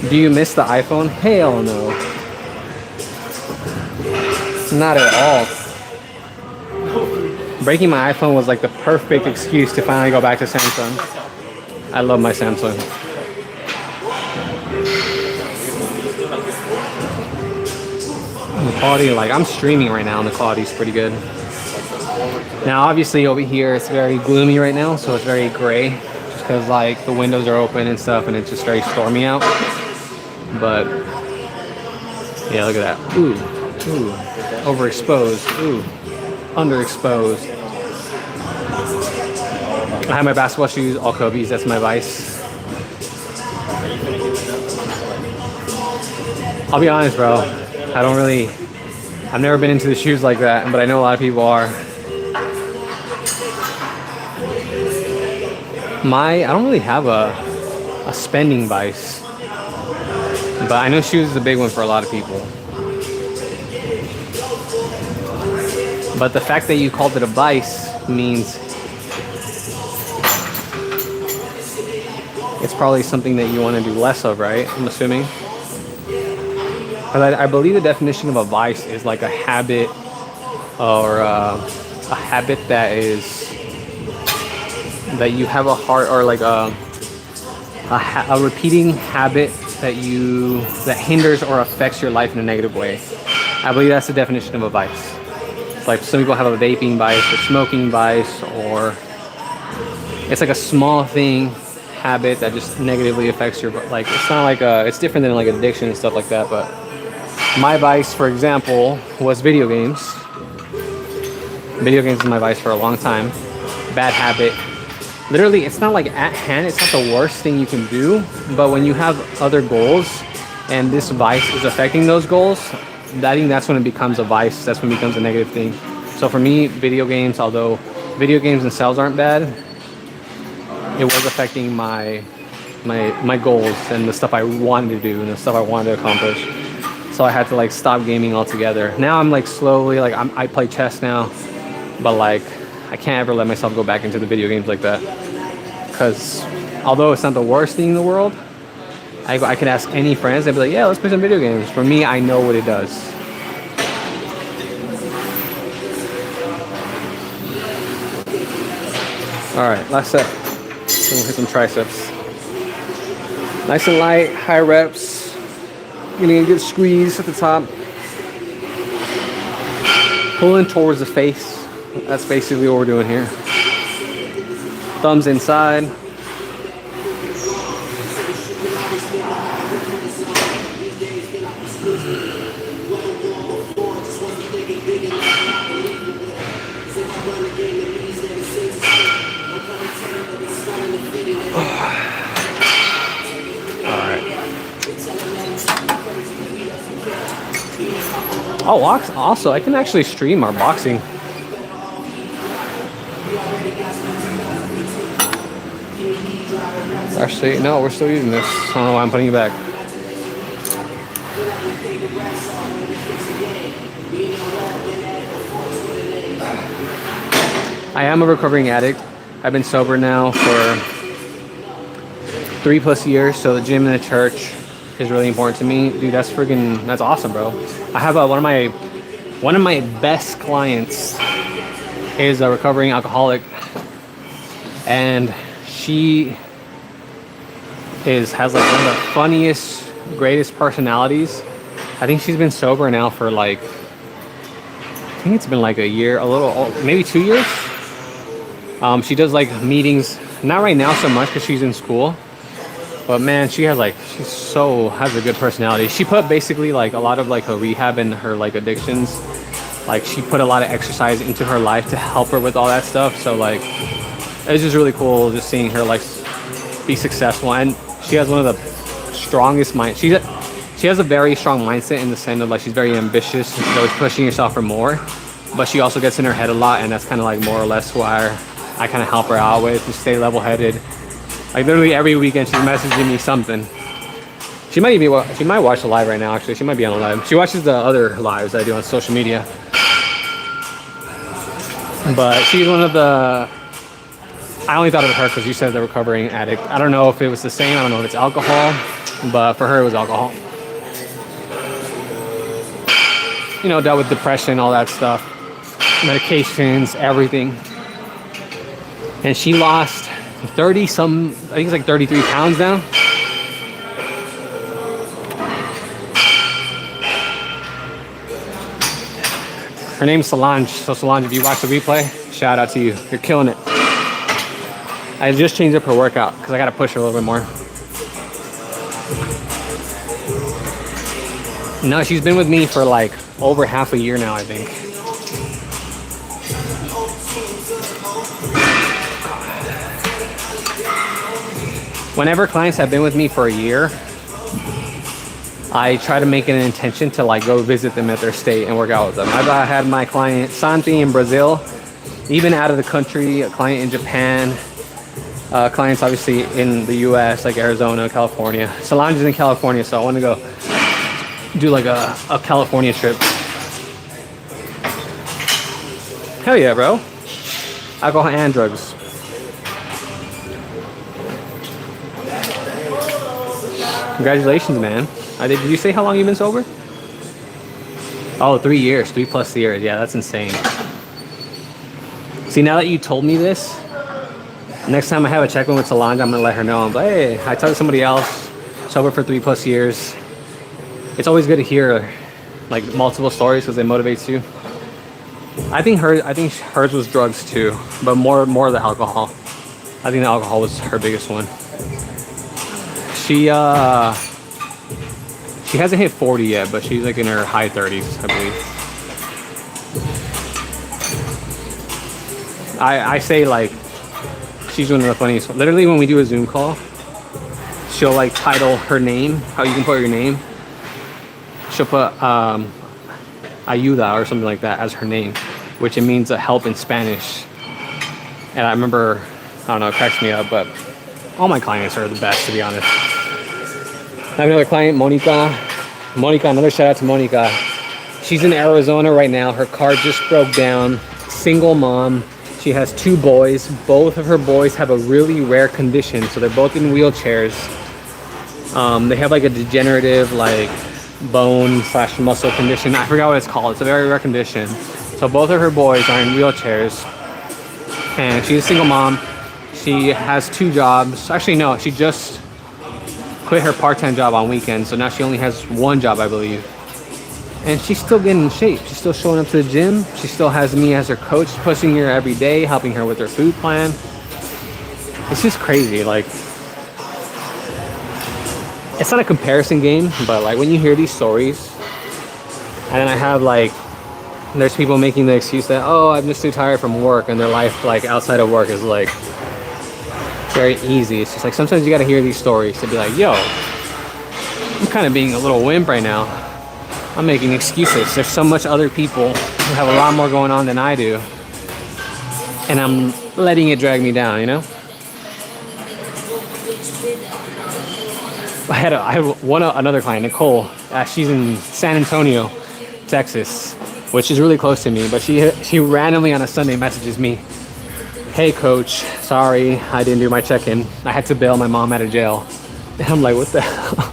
Do you miss the iPhone? Hell no. Not at all. Breaking my iPhone was like the perfect excuse to finally go back to Samsung. I love my Samsung. The quality, like I'm streaming right now and the quality is pretty good. Now obviously over here it's very gloomy right now, so it's very gray just because like the windows are open and stuff and it's just very stormy out. But yeah, look at that. Ooh, ooh, overexposed, ooh, underexposed. I have my basketball shoes, all Kobe's, that's my vice. I'll be honest, bro. I've never been into the shoes like that, but I know a lot of people are. I don't really have a spending vice, but I know shoes is a big one for a lot of people. But the fact that you called it a vice means it's probably something that you want to do less of, right? I'm assuming. But I believe the definition of a vice is like a habit or a habit that you have a heart, or like a repeating habit that hinders or affects your life in a negative way. I believe that's the definition of a vice. Like some people have a vaping vice or smoking vice, or it's like a small thing, habit that just negatively affects your, like it's not like it's different than like addiction and stuff like that. But my vice, for example, was video games. Video games was my vice for a long time. Bad habit. Literally, it's not like at hand, it's not the worst thing you can do, but when you have other goals and this vice is affecting those goals, I think that's when it becomes a vice. That's when it becomes a negative thing. So for me, video games, although video games themselves aren't bad, it was affecting my goals and the stuff I wanted to do and the stuff I wanted to accomplish. So I had to like stop gaming altogether. Now I'm like slowly, like I play chess now, but like I can't ever let myself go back into the video games like that. Because although it's not the worst thing in the world, I can ask any friends, they'd be like, yeah, let's play some video games. For me, I know what it does. All right, last set. So we'll hit some triceps. Nice and light, high reps. Getting a good squeeze at the top. Pulling towards the face. That's basically what we're doing here. Thumbs inside. Oh, also, I can actually stream our boxing. Actually, no, we're still using this. I don't know why I'm putting it back. I am a recovering addict. I've been sober now for 3+ years, so the gym and the church is really important to me. Dude, that's awesome, bro. I have one of my One of my best clients is a recovering alcoholic, and she has like one of the funniest, greatest personalities. I think she's been sober now for like, I think it's been like a year, maybe 2 years. She does like meetings, not right now so much because she's in school, but man, she has a good personality. She put basically like a lot of like her rehab and her like addictions. Like she put a lot of exercise into her life to help her with all that stuff. So like, it's just really cool just seeing her like be successful. And she has one of the strongest minds. She has a very strong mindset in the sense of like she's very ambitious. She's always pushing herself for more, but she also gets in her head a lot, and that's kind of like more or less where I kind of help her out with to stay level-headed. Like literally every weekend she's messaging me something. She might watch the live right now. Actually, she might be on a live. She watches the other lives I do on social media. But she's one of the. I only thought of her because you said the recovering addict. I don't know if it was the same. I don't know if it's alcohol, but for her it was alcohol. You know, dealt with depression, all that stuff, medications, everything. And she lost 30 some, I think it's like 33 pounds now. Her name's Solange. So Solange, if you watch the replay, shout out to you. You're killing it. I just changed up her workout because I got to push her a little bit more. No, she's been with me for like over half a year now, I think. Whenever clients have been with me for a year, I try to make it an intention to like go visit them at their state and work out with them. I've had my client Santi in Brazil, even out of the country, a client in Japan, clients obviously in the US, like Arizona, California. Solange is in California, so I want to go do like a California trip. Hell yeah, bro. Alcohol and drugs. Congratulations, man. Did you say how long you've been sober? Oh, 3 years, 3+ years. Yeah, that's insane. See, now that you told me this, next time I have a check-in with Solange, I'm gonna let her know. I'm like, hey, I talked to somebody else, sober for 3+ years. It's always good to hear like multiple stories because it motivates you. I think hers was drugs too, but more the alcohol. I think the alcohol was her biggest one. She hasn't hit 40 yet, but she's like in her high 30s, I believe. I say like she's one of the funniest. Literally when we do a Zoom call, she'll like title her name, how you can put your name. She'll put ayuda or something like that as her name, which it means help in Spanish. And I remember, I don't know, it cracks me up, but all my clients are the best, to be honest. I have another client, Monica, another shout out to Monica. She's in Arizona right now. Her car just broke down. Single mom. She has 2 boys. Both of her boys have a really rare condition, so they're both in wheelchairs. They have like a degenerative like bone/muscle condition. I forgot what it's called. It's a very rare condition. So both of her boys are in wheelchairs, and she's a single mom. She has 2 jobs. Actually, no, she just quit her part-time job on weekends, so now she only has 1 job, I believe. And she's still getting in shape. She's still showing up to the gym. She still has me as her coach, pushing her every day, helping her with her food plan. It's just crazy. Like, it's not a comparison game, but like when you hear these stories, and then I have like, there's people making the excuse that, oh, I'm just too tired from work, and their life like outside of work is like very easy. It's just like sometimes you got to hear these stories to be like, yo, I'm kind of being a little wimp right now. I'm making excuses. There's so much other people who have a lot more going on than I do, and I'm letting it drag me down, you know? I had another client, Nicole. She's in San Antonio, Texas, which is really close to me, but she randomly on a Sunday messages me, hey coach, sorry I didn't do my check-in. I had to bail my mom out of jail. And I'm like, what the hell?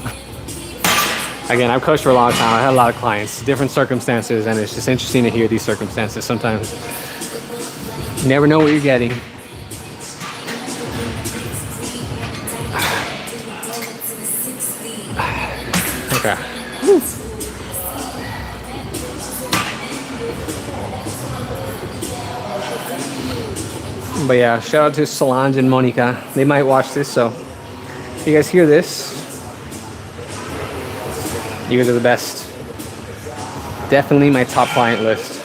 Again, I've coached for a long time. I had a lot of clients, different circumstances, and it's just interesting to hear these circumstances. Sometimes you never know what you're getting. Okay. But yeah, shout out to Solange and Monica. They might watch this, so if you guys hear this, you guys are the best. Definitely my top client list.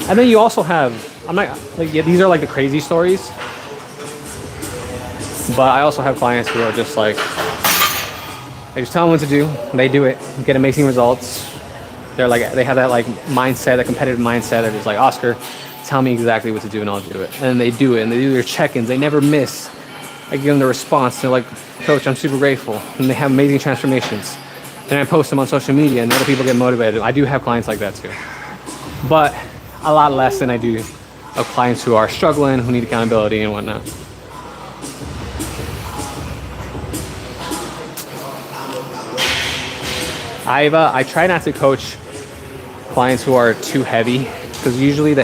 And then you also have, I'm not like, yeah, these are like the crazy stories, but I also have clients who are just like, I just tell them what to do, they do it, get amazing results. They're like, they have that like mindset, that competitive mindset. They're just like, Oscar, tell me exactly what to do and I'll do it. And they do it, and they do their check-ins. They never miss. I give them the response. They're like, Coach, I'm super grateful. And they have amazing transformations. Then I post them on social media and other people get motivated. I do have clients like that too. But a lot less than I do of clients who are struggling, who need accountability and whatnot. I try not to coach clients who are too heavy, because usually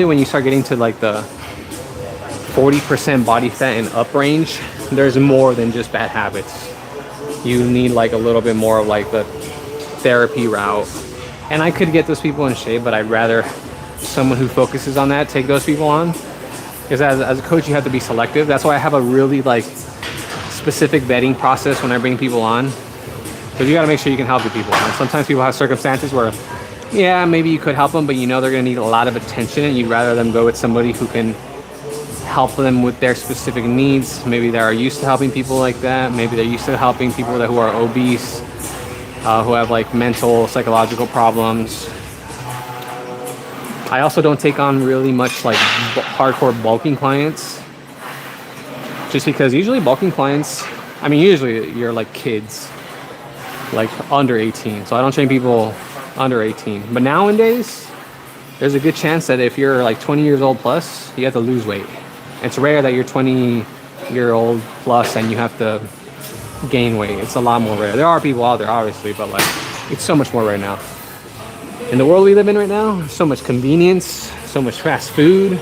when you start getting to like the 40% body fat and up range, there's more than just bad habits. You need like a little bit more of like the therapy route. And I could get those people in shape, but I'd rather someone who focuses on that take those people on. Because as a coach, you have to be selective. That's why I have a really like specific vetting process when I bring people on. Because you got to make sure you can help the people. And sometimes people have circumstances where, yeah, maybe you could help them, but you know they're going to need a lot of attention, and you'd rather them go with somebody who can help them with their specific needs. Maybe they are used to helping people like that. Maybe they're used to helping people who are obese, who have like mental, psychological problems. I also don't take on really much like hardcore bulking clients, just because usually bulking clients, I mean, usually you're like kids, like under 18. So I don't train people under 18. But nowadays, there's a good chance that if you're like 20 years old plus, you have to lose weight. It's rare that you're 20-year-old plus and you have to gain weight. It's a lot more rare. There are people out there, obviously, but like it's so much more right now. In the world we live in right now, so much convenience, so much fast food,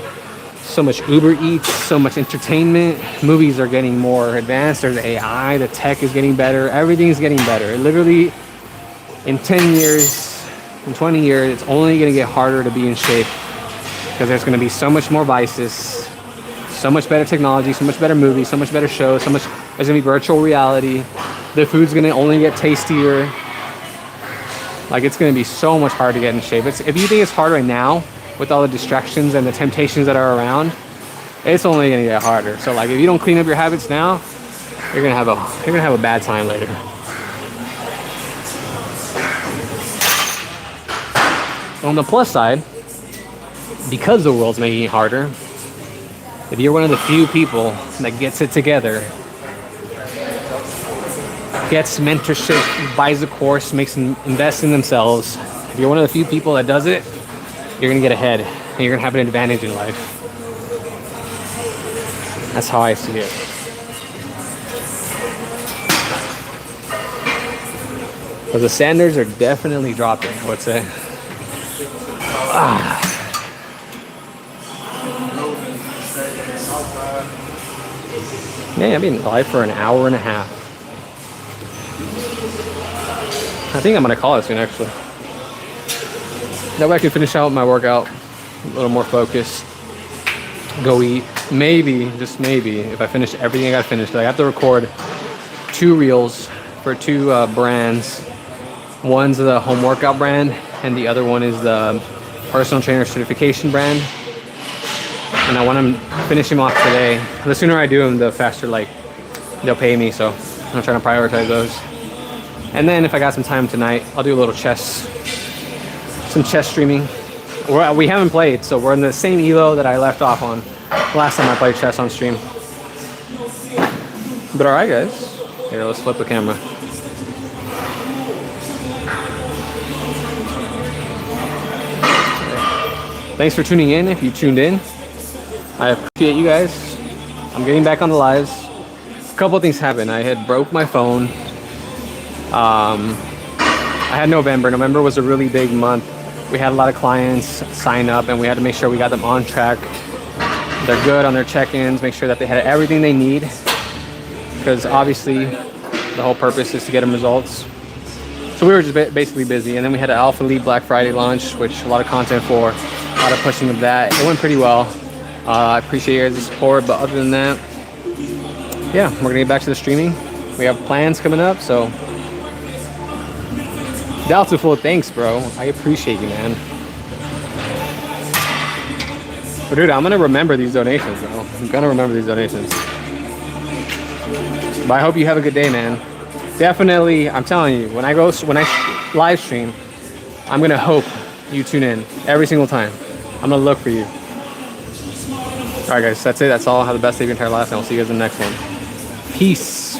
so much Uber Eats, so much entertainment. Movies are getting more advanced. There's AI, the tech is getting better. Everything's getting better. Literally, in 10 years, in 20 years, it's only going to get harder to be in shape, because there's going to be so much more vices, so much better technology, so much better movies, so much better shows, there's going to be virtual reality. The food's going to only get tastier. Like, it's going to be so much harder to get in shape. If you think it's hard right now with all the distractions and the temptations that are around, it's only going to get harder. So like, if you don't clean up your habits now, you're going to have a bad time later. On the plus side, because the world's making it harder, if you're one of the few people that gets it together, gets mentorship, buys a course, invests in themselves, if you're one of the few people that does it, you're gonna get ahead and you're gonna have an advantage in life. That's how I see it. But the standards are definitely dropping, I would say. Man, I've been live for an hour and a half. I think I'm gonna call it soon, actually. That way I can finish out my workout a little more focused. Go eat. Maybe, just maybe, if I finish everything I gotta finish. I have to record 2 reels for 2 brands. One's the home workout brand, and the other one is the personal trainer certification brand. And I want to finish them off today. The sooner I do them, the faster like they'll pay me. So I'm trying to prioritize those. And then if I got some time tonight, I'll do a little some chess streaming. We haven't played, so we're in the same elo that I left off on last time I played chess on stream. But all right, guys. Here, let's flip the camera. Thanks for tuning in. If you tuned in, I appreciate you guys. I'm getting back on the lives. A couple of things happened. I had broke my phone I had November. November was a really big month. We had a lot of clients sign up, and we had to make sure we got them on track. They're good on their check-ins, make sure that they had everything they need, because obviously the whole purpose is to get them results. So we were just basically busy, and then we had an Alphaland Black Friday launch, which a lot of content for, a lot of pushing of that. It went pretty well. I appreciate your guys' support, but other than that, yeah, we're gonna get back to the streaming. We have plans coming up, so Dalton full, thanks, bro. I appreciate you, man. But dude, I'm gonna remember these donations, bro. I'm gonna remember these donations. But I hope you have a good day, man. Definitely, I'm telling you, when I live stream, I'm gonna hope you tune in every single time. I'm gonna look for you. All right, guys, that's it. That's all. Have the best day of your entire life, and I'll see you guys in the next one. Peace.